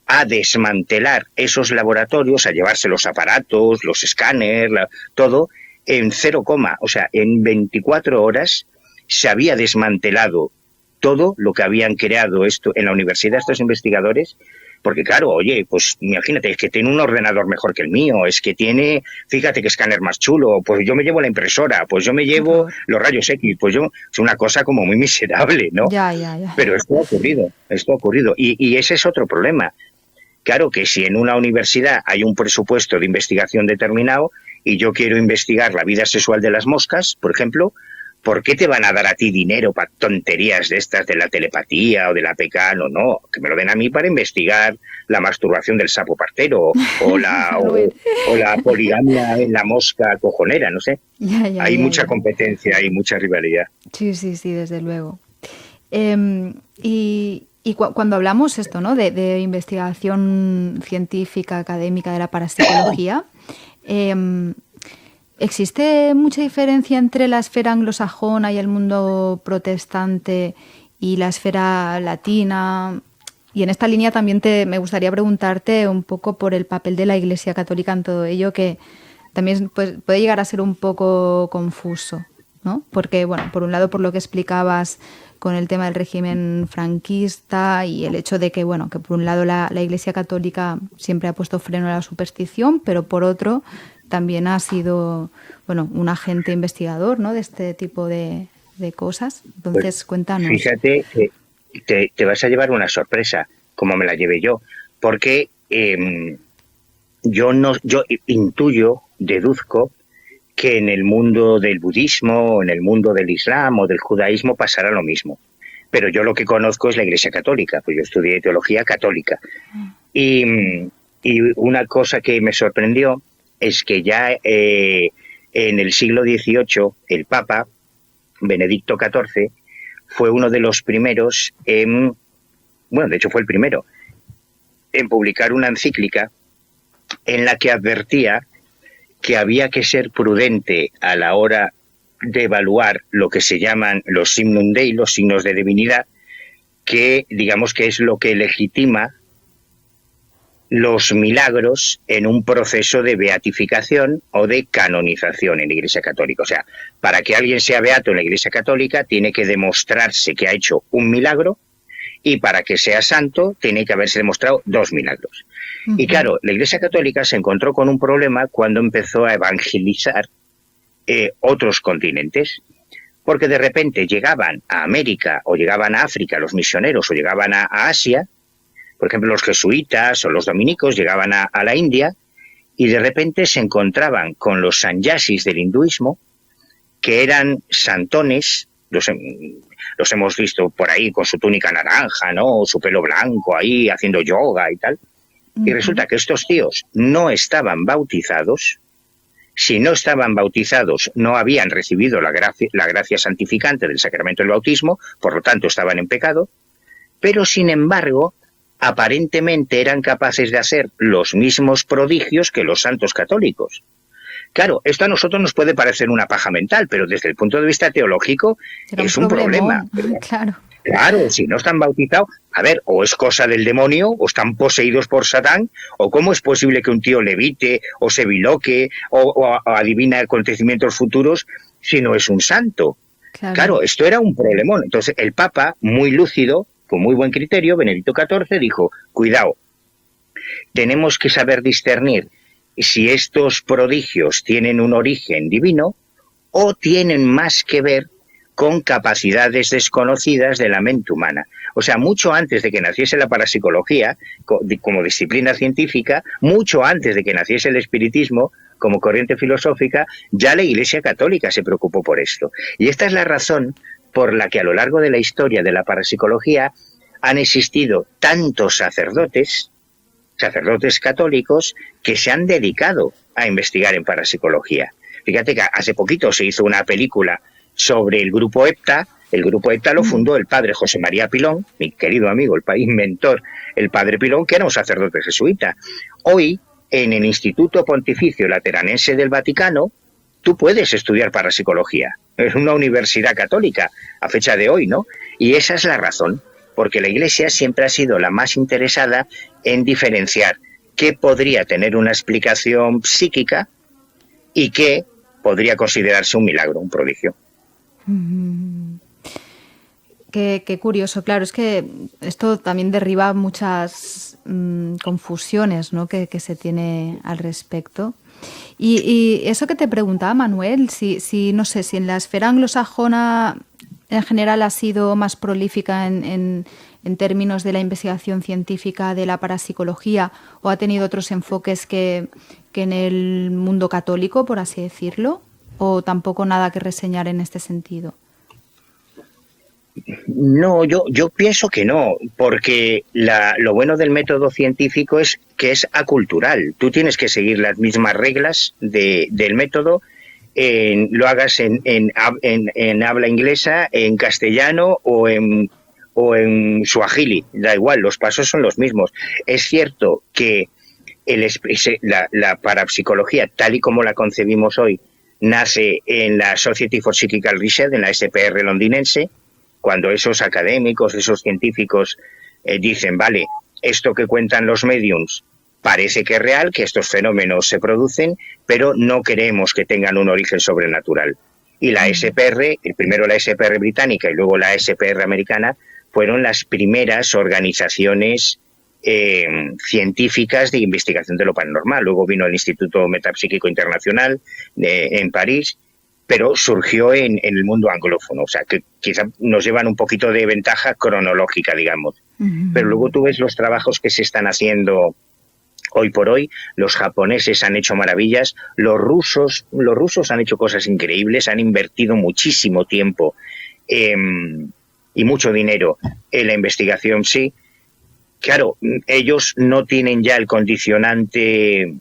a desmantelar esos laboratorios, a llevarse los aparatos, los escáneres, todo, en 0, o sea, en 24 horas se había desmantelado todo lo que habían creado esto en la universidad, estos investigadores. Porque claro, oye, pues imagínate, es que tiene un ordenador mejor que el mío, es que tiene, fíjate qué escáner más chulo, pues yo me llevo la impresora, pues yo me llevo los rayos X, pues yo, es una cosa como muy miserable, ¿no? Ya. Pero esto ha ocurrido. Y ese es otro problema. Claro que si en una universidad hay un presupuesto de investigación determinado y yo quiero investigar la vida sexual de las moscas, por ejemplo, ¿por qué te van a dar a ti dinero para tonterías de estas de la telepatía o de la PK? No, que me lo den a mí para investigar la masturbación del sapo partero o la poligamia en la mosca cojonera, no sé. Hay mucha competencia y mucha rivalidad. Sí, desde luego. Cuando hablamos esto, ¿no? de investigación científica, académica de la parapsicología, ¿existe mucha diferencia entre la esfera anglosajona y el mundo protestante y la esfera latina? Y en esta línea también me gustaría preguntarte un poco por el papel de la Iglesia Católica en todo ello, que también puede llegar a ser un poco confuso, ¿no? Porque, bueno, por un lado, por lo que explicabas con el tema del régimen franquista y el hecho de que, bueno, que por un lado la Iglesia Católica siempre ha puesto freno a la superstición, pero por otro también ha sido, bueno, un agente investigador, ¿no? De este tipo de cosas. Entonces, pues, cuéntanos. Fíjate que te vas a llevar una sorpresa, como me la llevé yo, porque yo intuyo, deduzco, que en el mundo del budismo, en el mundo del islam o del judaísmo pasará lo mismo. Pero yo lo que conozco es la Iglesia Católica, pues yo estudié teología católica. Y una cosa que me sorprendió es que ya en el siglo XVIII el Papa, Benedicto XIV, fue uno de los primeros de hecho fue el primero, en publicar una encíclica en la que advertía que había que ser prudente a la hora de evaluar lo que se llaman los signum Dei, los signos de divinidad, que digamos que es lo que legitima los milagros en un proceso de beatificación o de canonización en la Iglesia Católica. O sea, para que alguien sea beato en la Iglesia Católica tiene que demostrarse que ha hecho un milagro, y para que sea santo tiene que haberse demostrado 2 milagros. Y claro, la Iglesia Católica se encontró con un problema cuando empezó a evangelizar otros continentes, porque de repente llegaban a América o llegaban a África los misioneros o llegaban a Asia, por ejemplo los jesuitas o los dominicos llegaban a la India, y de repente se encontraban con los sannyasis del hinduismo, que eran santones. Los hemos visto por ahí con su túnica naranja, ¿no? Su pelo blanco ahí haciendo yoga y tal. Y resulta que estos tíos no estaban bautizados. Si no estaban bautizados, no habían recibido la gracia santificante del sacramento del bautismo, por lo tanto estaban en pecado. Pero sin embargo, aparentemente eran capaces de hacer los mismos prodigios que los santos católicos. Claro, esto a nosotros nos puede parecer una paja mental, pero desde el punto de vista teológico es un problema. Claro, si no están bautizados, a ver, o es cosa del demonio, o están poseídos por Satán, o cómo es posible que un tío levite, o se biloque, o adivina acontecimientos futuros, si no es un santo. Claro, esto era un problemón. Entonces el Papa, muy lúcido, con muy buen criterio, Benedicto XIV dijo, cuidado, tenemos que saber discernir si estos prodigios tienen un origen divino o tienen más que ver con capacidades desconocidas de la mente humana. O sea, mucho antes de que naciese la parapsicología como disciplina científica, mucho antes de que naciese el espiritismo como corriente filosófica, ya la Iglesia Católica se preocupó por esto. Y esta es la razón por la que a lo largo de la historia de la parapsicología han existido tantos sacerdotes católicos que se han dedicado a investigar en parapsicología. Fíjate que hace poquito se hizo una película sobre el grupo EPTA. El grupo EPTA lo fundó el padre José María Pilón, mi querido amigo, el inventor, el padre Pilón, que era un sacerdote jesuita. Hoy, en el Instituto Pontificio Lateranense del Vaticano, tú puedes estudiar parapsicología. Es una universidad católica, a fecha de hoy, ¿no? Y esa es la razón, porque la Iglesia siempre ha sido la más interesada en diferenciar qué podría tener una explicación psíquica y qué podría considerarse un milagro, un prodigio. Qué curioso, claro, es que esto también derriba muchas confusiones, ¿no?, que se tiene al respecto. Y eso que te preguntaba, Manuel, si no sé, si en la esfera anglosajona en general ha sido más prolífica en términos de la investigación científica de la parapsicología, o ha tenido otros enfoques que en el mundo católico, por así decirlo, o tampoco nada que reseñar en este sentido. No, yo pienso que no, porque lo bueno del método científico es que es acultural. Tú tienes que seguir las mismas reglas del método, lo hagas en habla inglesa, en castellano o en suajili, da igual, los pasos son los mismos. Es cierto que la parapsicología, tal y como la concebimos hoy, nace en la Society for Psychical Research, en la SPR londinense, cuando esos académicos, esos científicos dicen, vale, esto que cuentan los mediums parece que es real, que estos fenómenos se producen, pero no queremos que tengan un origen sobrenatural. Y la SPR, primero la SPR británica y luego la SPR americana, fueron las primeras organizaciones científicas de investigación de lo paranormal. Luego vino el Instituto Metapsíquico Internacional en París, pero surgió en el mundo anglófono, o sea, que quizá nos llevan un poquito de ventaja cronológica, digamos. Pero luego tú ves los trabajos que se están haciendo hoy por hoy. Los japoneses han hecho maravillas, los rusos han hecho cosas increíbles, han invertido muchísimo tiempo y mucho dinero en la investigación, sí. Claro, ellos no tienen ya el condicionante,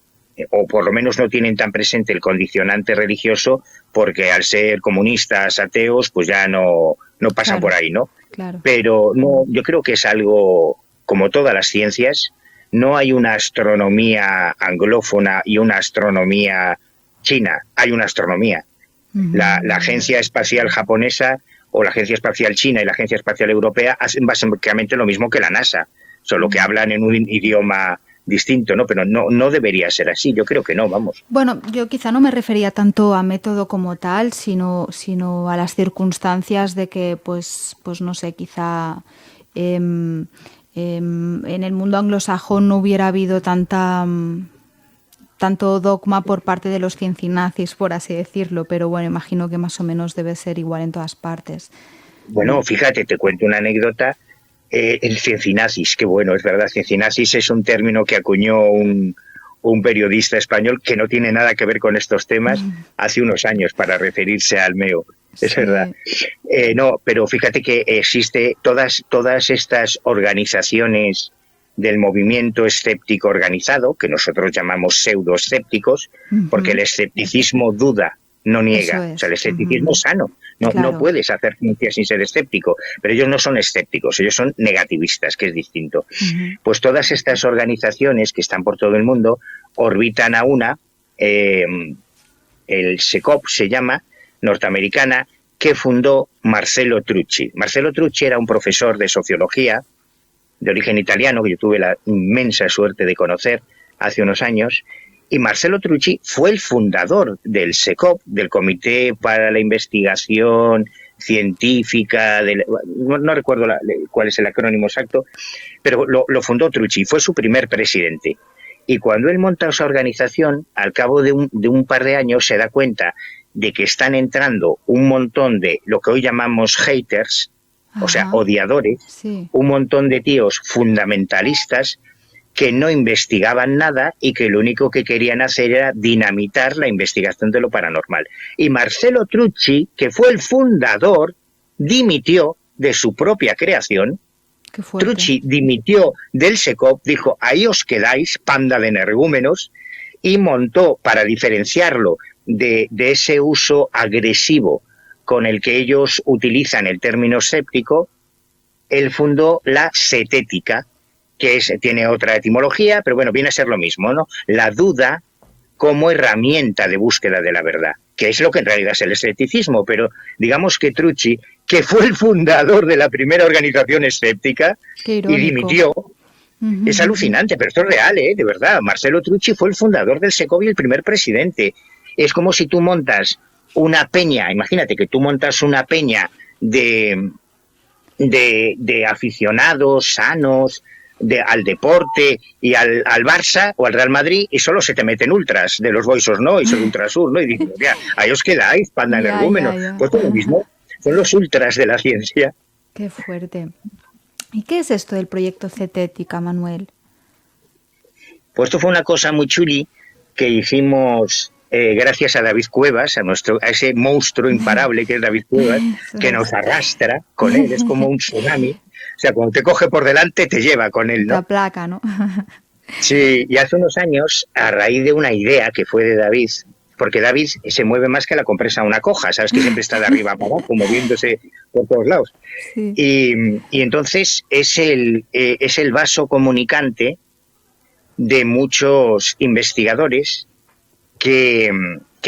o por lo menos no tienen tan presente el condicionante religioso, porque al ser comunistas, ateos, pues ya no pasan por ahí, ¿no? Claro. Pero no, yo creo que es algo, como todas las ciencias, no hay una astronomía anglófona y una astronomía china, hay una astronomía. La Agencia Espacial Japonesa o la Agencia Espacial China y la Agencia Espacial Europea hacen básicamente lo mismo que la NASA, solo que hablan en un idioma distinto, ¿no? Pero no debería ser así, yo creo que no, vamos. Bueno, yo quizá no me refería tanto a método como tal, sino a las circunstancias de que, pues no sé, quizá en el mundo anglosajón no hubiera habido tanto dogma por parte de los ciencinazis, por así decirlo, pero bueno, imagino que más o menos debe ser igual en todas partes. Bueno, fíjate, te cuento una anécdota. El ciencinazis, qué bueno, es verdad, ciencinazis es un término que acuñó un periodista español que no tiene nada que ver con estos temas hace unos años para referirse al MEO, es verdad. No, pero fíjate que existe todas estas organizaciones del movimiento escéptico organizado, que nosotros llamamos pseudoescépticos, porque el escepticismo duda, no niega. O sea, el escepticismo es sano. No puedes hacer ciencia sin ser escéptico. Pero ellos no son escépticos, ellos son negativistas, que es distinto. Pues todas estas organizaciones que están por todo el mundo orbitan a una, el SECOP se llama, norteamericana, que fundó Marcello Trucci. Marcello Trucci era un profesor de sociología de origen italiano, que yo tuve la inmensa suerte de conocer hace unos años. Y Marcello Trucci fue el fundador del SECOP, del Comité para la Investigación científica, no recuerdo cuál es el acrónimo exacto, pero lo fundó Trucci, fue su primer presidente. Y cuando él monta esa organización, al cabo de un par de años se da cuenta de que están entrando un montón de lo que hoy llamamos haters, o sea, odiadores, sí, un montón de tíos fundamentalistas que no investigaban nada y que lo único que querían hacer era dinamitar la investigación de lo paranormal. Y Marcello Trucci, que fue el fundador, dimitió de su propia creación. Trucci dimitió del SECOP, dijo, ahí os quedáis, panda de energúmenos, y montó, para diferenciarlo de ese uso agresivo con el que ellos utilizan el término escéptico, él fundó la setética, que tiene otra etimología, pero bueno, viene a ser lo mismo, ¿no? La duda como herramienta de búsqueda de la verdad, que es lo que en realidad es el escepticismo, pero digamos que Trucci, que fue el fundador de la primera organización escéptica y dimitió, es alucinante, pero esto es real, de verdad. Marcello Trucci fue el fundador del SECOV y el primer presidente. Es como si tú montas una peña, imagínate que tú montas una peña de aficionados sanos al deporte y al Barça o al Real Madrid y solo se te meten ultras de los Boisos, ¿no? Y son ultrasur, ¿no? Y dices, ya, ahí os quedáis, panda energúmenos. Pues lo mismo, son los ultras de la ciencia. Qué fuerte. ¿Y qué es esto del proyecto Cetética, Manuel? Pues esto fue una cosa muy chuli que hicimos gracias a David Cuevas, a ese monstruo imparable que es David Cuevas, que nos arrastra con él, es como un tsunami. O sea, cuando te coge por delante, te lleva con él, ¿no? La placa, ¿no? Sí, y hace unos años, a raíz de una idea que fue de David, porque David se mueve más que la compresa una coja, ¿sabes? Que siempre está de arriba para abajo, moviéndose por todos lados. Sí. Y entonces es el vaso comunicante de muchos investigadores que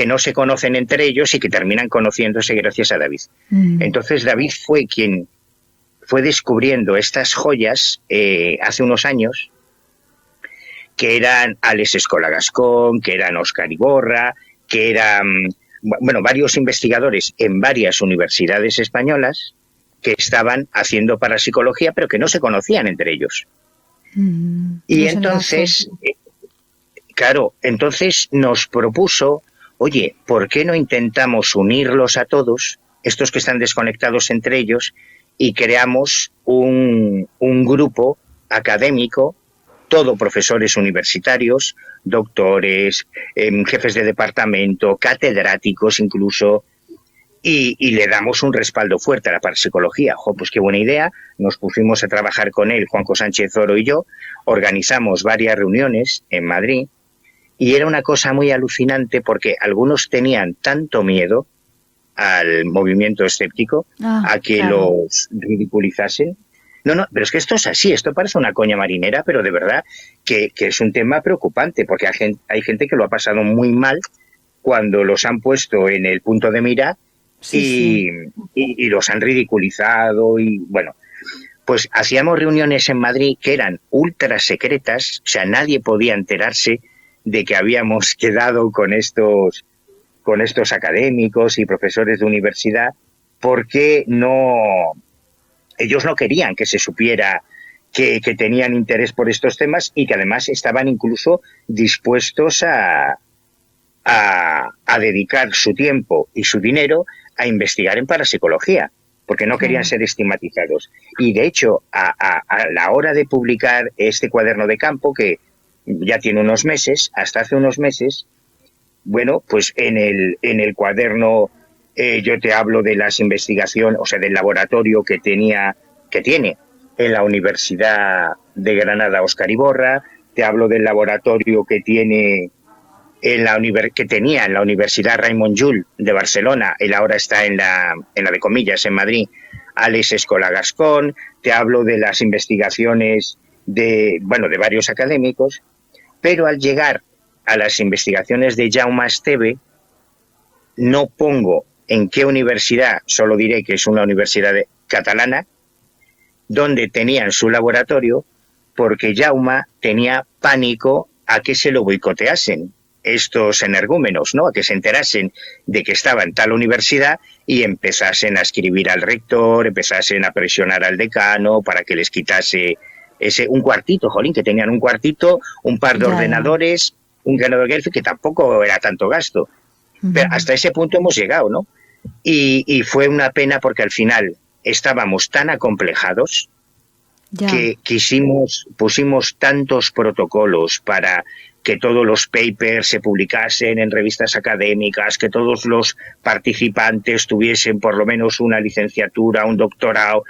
no se conocen entre ellos y que terminan conociéndose gracias a David. Entonces David fue quien fue descubriendo estas joyas hace unos años, que eran Alex Escola Gascón, que eran Óscar Iborra, que eran, bueno, varios investigadores en varias universidades españolas que estaban haciendo parapsicología, pero que no se conocían entre ellos. Y entonces, claro, entonces nos propuso, oye, ¿por qué no intentamos unirlos a todos, estos que están desconectados entre ellos, y creamos un grupo académico, todo profesores universitarios, doctores, jefes de departamento, catedráticos incluso, y le damos un respaldo fuerte a la parapsicología? Pues qué buena idea. Nos pusimos a trabajar con él, Juanjo Sánchez Oro y yo, organizamos varias reuniones en Madrid, y era una cosa muy alucinante porque algunos tenían tanto miedo al movimiento escéptico, a que los ridiculizasen. No, pero es que esto es así, esto parece una coña marinera, pero de verdad que es un tema preocupante, porque hay gente que lo ha pasado muy mal cuando los han puesto en el punto de mira y los han ridiculizado y bueno, pues hacíamos reuniones en Madrid que eran ultra secretas, o sea, nadie podía enterarse de que habíamos quedado con estos académicos y profesores de universidad, porque ellos no querían que se supiera que tenían interés por estos temas y que además estaban incluso dispuestos a dedicar su tiempo y su dinero a investigar en parapsicología, porque no querían ser estigmatizados. Y de hecho, a la hora de publicar este cuaderno de campo, que ya tiene unos meses, hasta hace unos meses, bueno, pues en el cuaderno yo te hablo de las investigaciones, o sea, del laboratorio que tiene en la Universidad de Granada Óscar Iborra, te hablo del laboratorio que tiene que tenía en la Universidad Raimon Llull de Barcelona, él ahora está en la de comillas en Madrid, Alex Escola Gascón, te hablo de las investigaciones de varios académicos, pero al llegar a las investigaciones de Jaume Esteve, no pongo en qué universidad, solo diré que es una universidad catalana, donde tenían su laboratorio, porque Jaume tenía pánico a que se lo boicoteasen. estos energúmenos, ¿no? A que se enterasen de que estaba en tal universidad y empezasen a escribir al rector, empezasen a presionar al decano para que les quitase un cuartito, jolín, que tenían un cuartito, un par de ordenadores, un ganador que tampoco era tanto gasto. Pero hasta ese punto hemos llegado, ¿no? Y fue una pena porque al final estábamos tan acomplejados que pusimos tantos protocolos para que todos los papers se publicasen en revistas académicas, que todos los participantes tuviesen por lo menos una licenciatura, un doctorado,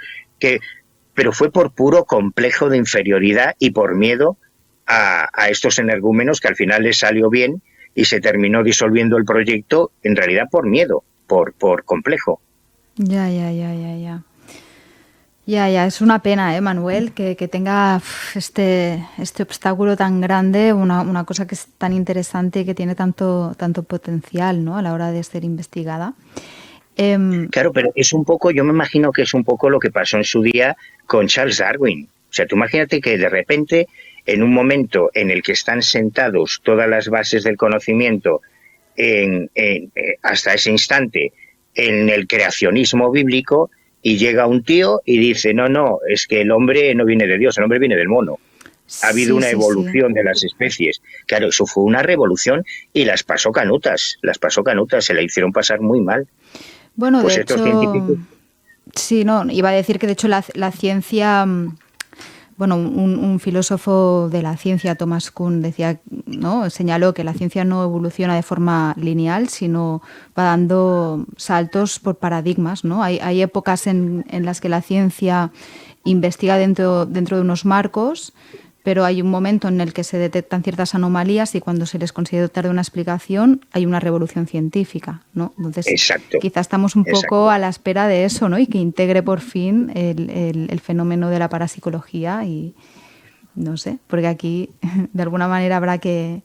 pero fue por puro complejo de inferioridad y por miedo a estos energúmenos, que al final les salió bien y se terminó disolviendo el proyecto, en realidad por miedo, por complejo. Ya, es una pena, Manuel, que tenga este obstáculo tan grande, una cosa que es tan interesante y que tiene tanto potencial, ¿no?, a la hora de ser investigada. Claro, pero es un poco, yo me imagino que es un poco lo que pasó en su día con Charles Darwin. O sea, tú imagínate que de repente, en un momento en el que están sentados todas las bases del conocimiento hasta ese instante en el creacionismo bíblico, y llega un tío y dice, no, es que el hombre no viene de Dios, el hombre viene del mono. Ha habido una evolución de las especies. Claro, eso fue una revolución y las pasó canutas, se la hicieron pasar muy mal. Bueno, pues de hecho, sí, no, iba a decir que de hecho la ciencia, bueno, un filósofo de la ciencia, Thomas Kuhn, decía, ¿no?, señaló que la ciencia no evoluciona de forma lineal, sino va dando saltos por paradigmas, ¿no? Hay épocas en las que la ciencia investiga dentro de unos marcos, pero hay un momento en el que se detectan ciertas anomalías y cuando se les considera dotar de una explicación hay una revolución científica, ¿no? Entonces, quizá estamos un poco a la espera de eso, ¿no?, y que integre por fin el fenómeno de la parapsicología y no sé, porque aquí de alguna manera habrá que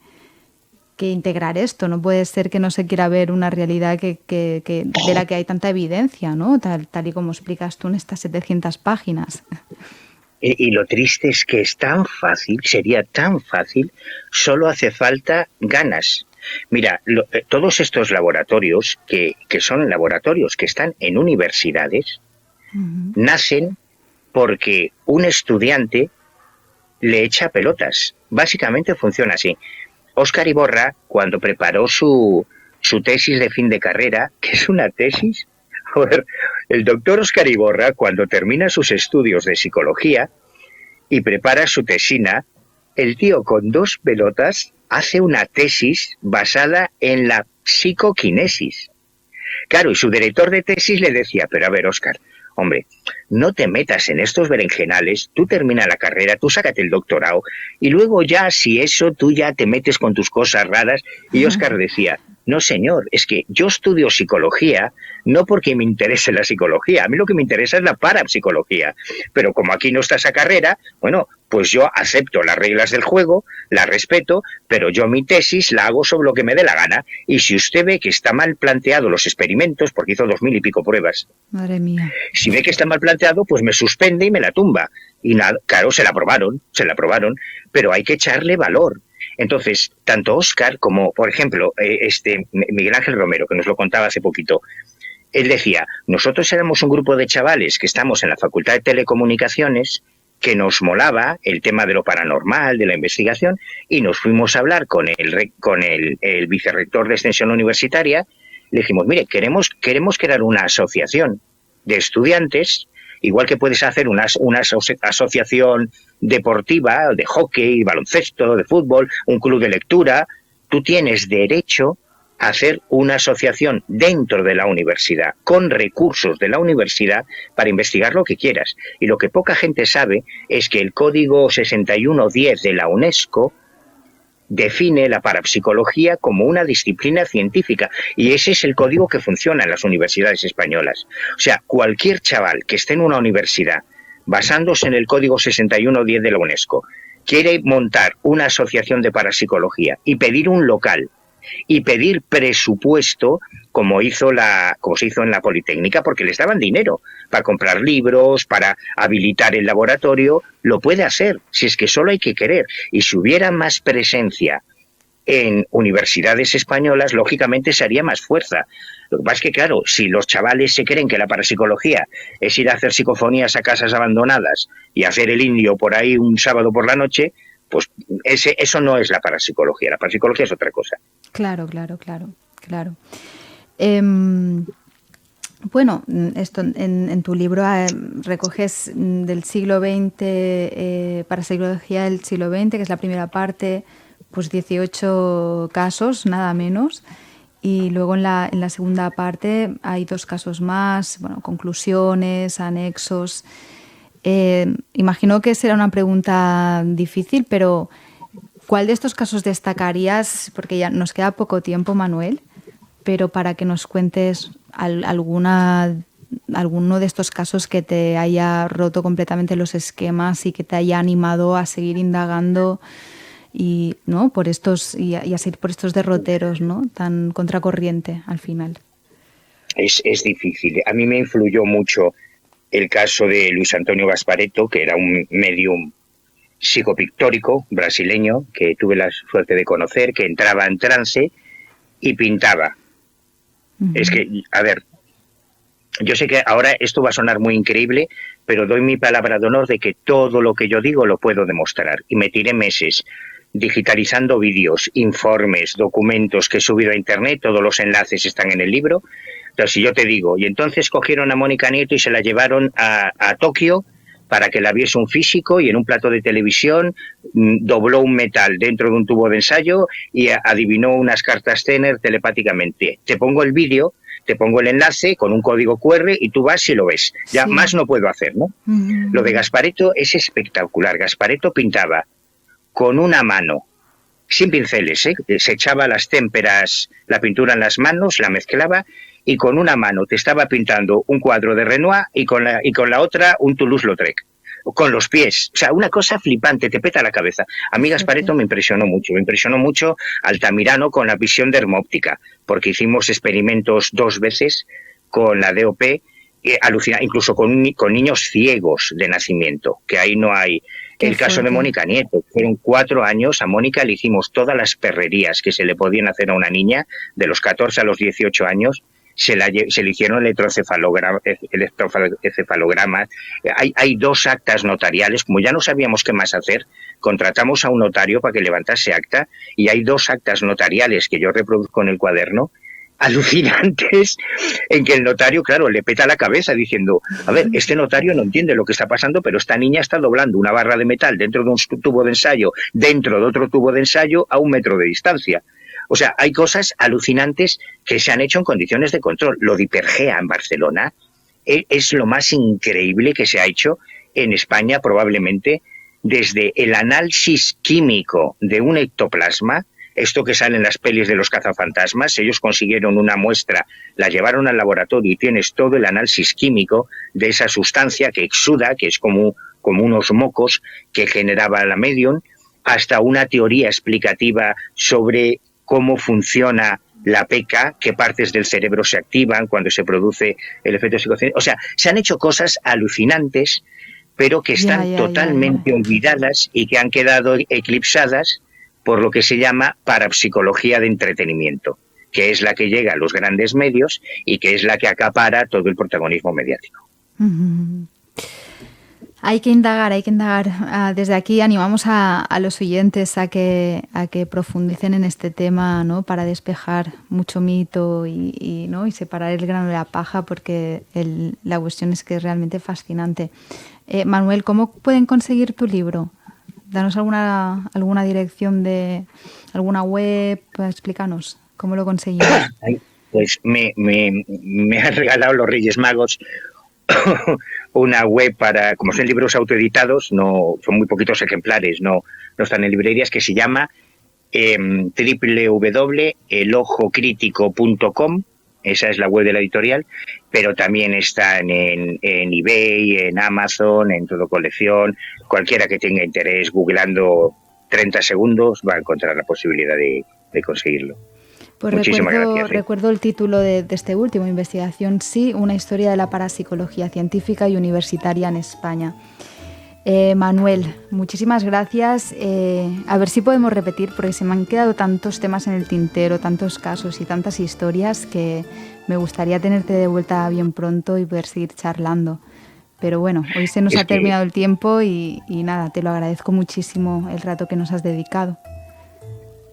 integrar esto. No puede ser que no se quiera ver una realidad de la que hay tanta evidencia, ¿no?, tal y como explicas tú en estas 700 páginas. Y lo triste es que es tan fácil, sería tan fácil, solo hace falta ganas. Mira, todos estos laboratorios, que son laboratorios que están en universidades, nacen porque un estudiante le echa pelotas. Básicamente funciona así. Óscar Iborra, cuando preparó su tesis de fin de carrera, que es una tesis... Joder, el doctor Óscar Iborra, cuando termina sus estudios de psicología y prepara su tesina, el tío con 2 pelotas hace una tesis basada en la psicoquinesis. Claro, y su director de tesis le decía, pero a ver, Óscar, hombre, no te metas en estos berenjenales, tú termina la carrera, tú sácate el doctorado, y luego ya, si eso, tú ya te metes con tus cosas raras. Y Óscar decía, no señor, es que yo estudio psicología no porque me interese la psicología, a mí lo que me interesa es la parapsicología, pero como aquí no está esa carrera, bueno, pues yo acepto las reglas del juego, las respeto, pero yo mi tesis la hago sobre lo que me dé la gana, y si usted ve que está mal planteado los experimentos, porque hizo 2000 y pico pruebas, madre mía, si ve que está mal planteado, pues me suspende y me la tumba. Y nada, claro, se la aprobaron, pero hay que echarle valor. Entonces, tanto Óscar como, por ejemplo, Miguel Ángel Romero, que nos lo contaba hace poquito, él decía, nosotros éramos un grupo de chavales que estamos en la Facultad de Telecomunicaciones, que nos molaba el tema de lo paranormal, de la investigación, y nos fuimos a hablar con el vicerrector de Extensión Universitaria. Le dijimos, mire, queremos crear una asociación de estudiantes, igual que puedes hacer una asociación deportiva, de hockey, baloncesto, de fútbol, un club de lectura. Tú tienes derecho a hacer una asociación dentro de la universidad, con recursos de la universidad, para investigar lo que quieras. Y lo que poca gente sabe es que el Código 6110 de la UNESCO define la parapsicología como una disciplina científica, y ese es el código que funciona en las universidades españolas. O sea, cualquier chaval que esté en una universidad basándose en el Código 6110 de la UNESCO quiere montar una asociación de parapsicología y pedir un local y pedir presupuesto, como se hizo en la Politécnica, porque les daban dinero para comprar libros, para habilitar el laboratorio, lo puede hacer, si es que solo hay que querer. Y si hubiera más presencia en universidades españolas, lógicamente se haría más fuerza. Lo que pasa es que, claro, si los chavales se creen que la parapsicología es ir a hacer psicofonías a casas abandonadas y hacer el indio por ahí un sábado por la noche, pues eso no es la parapsicología. La parapsicología es otra cosa. Claro. Bueno, esto en tu libro recoges del siglo XX, parapsicología del siglo XX, que es la primera parte, pues 18 casos, nada menos. Y luego en la segunda parte hay 2 casos más, bueno, conclusiones, anexos. Imagino que será una pregunta difícil, pero ¿cuál de estos casos destacarías? Porque ya nos queda poco tiempo, Manuel, pero para que nos cuentes alguno de estos casos que te haya roto completamente los esquemas y que te haya animado a seguir indagando y no por estos y a seguir por estos derroteros, ¿no?, tan contracorriente al final. Es difícil. A mí me influyó mucho el caso de Luis Antonio Gasparetto, que era un medium psicopictórico brasileño que tuve la suerte de conocer, que entraba en trance y pintaba. Uh-huh. Es que, a ver, yo sé que ahora esto va a sonar muy increíble, pero doy mi palabra de honor de que todo lo que yo digo lo puedo demostrar. Y me tiré meses digitalizando vídeos, informes, documentos que he subido a internet, todos los enlaces están en el libro. Entonces, si yo te digo, y entonces cogieron a Mónica Nieto y se la llevaron a Tokio para que la viese un físico y en un plato de televisión dobló un metal dentro de un tubo de ensayo y adivinó unas cartas Zener telepáticamente. Te pongo el vídeo, te pongo el enlace con un código QR y tú vas y lo ves. Ya sí. Más no puedo hacer, ¿no? Uh-huh. Lo de Gasparetto es espectacular. Gasparetto pintaba con una mano, sin pinceles, se echaba las témperas, la pintura en las manos, la mezclaba y con una mano te estaba pintando un cuadro de Renoir y con la otra un Toulouse-Lautrec, con los pies. O sea, una cosa flipante, te peta la cabeza. A mí Gasparetto me impresionó mucho Altamirano con la visión dermóptica, porque hicimos experimentos 2 veces con la DOP, incluso con niños ciegos de nacimiento, que ahí no hay. El caso de Mónica Nieto, fueron 4 años, a Mónica le hicimos todas las perrerías que se le podían hacer a una niña, de los 14 a los 18 años, se le hicieron electroencefalogramas. Hay 2 actas notariales, como ya no sabíamos qué más hacer, contratamos a un notario para que levantase acta, y hay 2 actas notariales que yo reproduzco en el cuaderno, alucinantes, en que el notario, claro, le peta la cabeza diciendo, a ver, este notario no entiende lo que está pasando, pero esta niña está doblando una barra de metal dentro de un tubo de ensayo, dentro de otro tubo de ensayo, a 1 metro de distancia. O sea, hay cosas alucinantes que se han hecho en condiciones de control. Lo de Hipergea en Barcelona es lo más increíble que se ha hecho en España, probablemente, desde el análisis químico de un ectoplasma. Esto que sale en las pelis de los cazafantasmas, ellos consiguieron una muestra, la llevaron al laboratorio y tienes todo el análisis químico de esa sustancia que exuda, que es como unos mocos que generaba la medium, hasta una teoría explicativa sobre cómo funciona la PECA, qué partes del cerebro se activan cuando se produce el efecto psicocinético. O sea, se han hecho cosas alucinantes, pero que están totalmente olvidadas y que han quedado eclipsadas por lo que se llama parapsicología de entretenimiento, que es la que llega a los grandes medios y que es la que acapara todo el protagonismo mediático. Uh-huh. Hay que indagar. Desde aquí animamos a los oyentes a que profundicen en este tema, ¿no?, para despejar mucho mito y separar el grano de la paja, porque la cuestión es que es realmente fascinante. Manuel, ¿cómo pueden conseguir tu libro? Danos alguna dirección de alguna web, explícanos cómo lo conseguimos. Pues me han regalado los Reyes Magos una web para, como son libros autoeditados, no son muy poquitos ejemplares, no están en librerías, que se llama www.elojocrítico.com. Esa es la web de la editorial, pero también están en eBay, en Amazon, en Todo Colección. Cualquiera que tenga interés, googleando 30 segundos, va a encontrar la posibilidad de conseguirlo. Pues recuerdo el título de este último, Investigación Sí, una historia de la parapsicología científica y universitaria en España. Manuel, muchísimas gracias. A ver si podemos repetir, porque se me han quedado tantos temas en el tintero, tantos casos y tantas historias que me gustaría tenerte de vuelta bien pronto y poder seguir charlando. Pero bueno, hoy se nos ha terminado el tiempo y nada, te lo agradezco muchísimo el rato que nos has dedicado.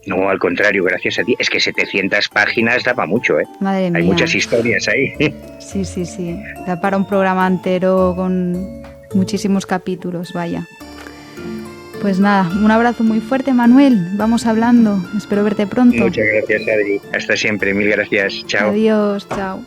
No, al contrario, gracias a ti. Es que 700 páginas da para mucho, ¿eh? Madre mía. Hay muchas historias ahí. Sí. Da para un programa entero con muchísimos capítulos, vaya. Pues nada, un abrazo muy fuerte, Manuel. Vamos hablando. Espero verte pronto. Muchas gracias, Adri. Hasta siempre. Mil gracias. Chao. Adiós, chao.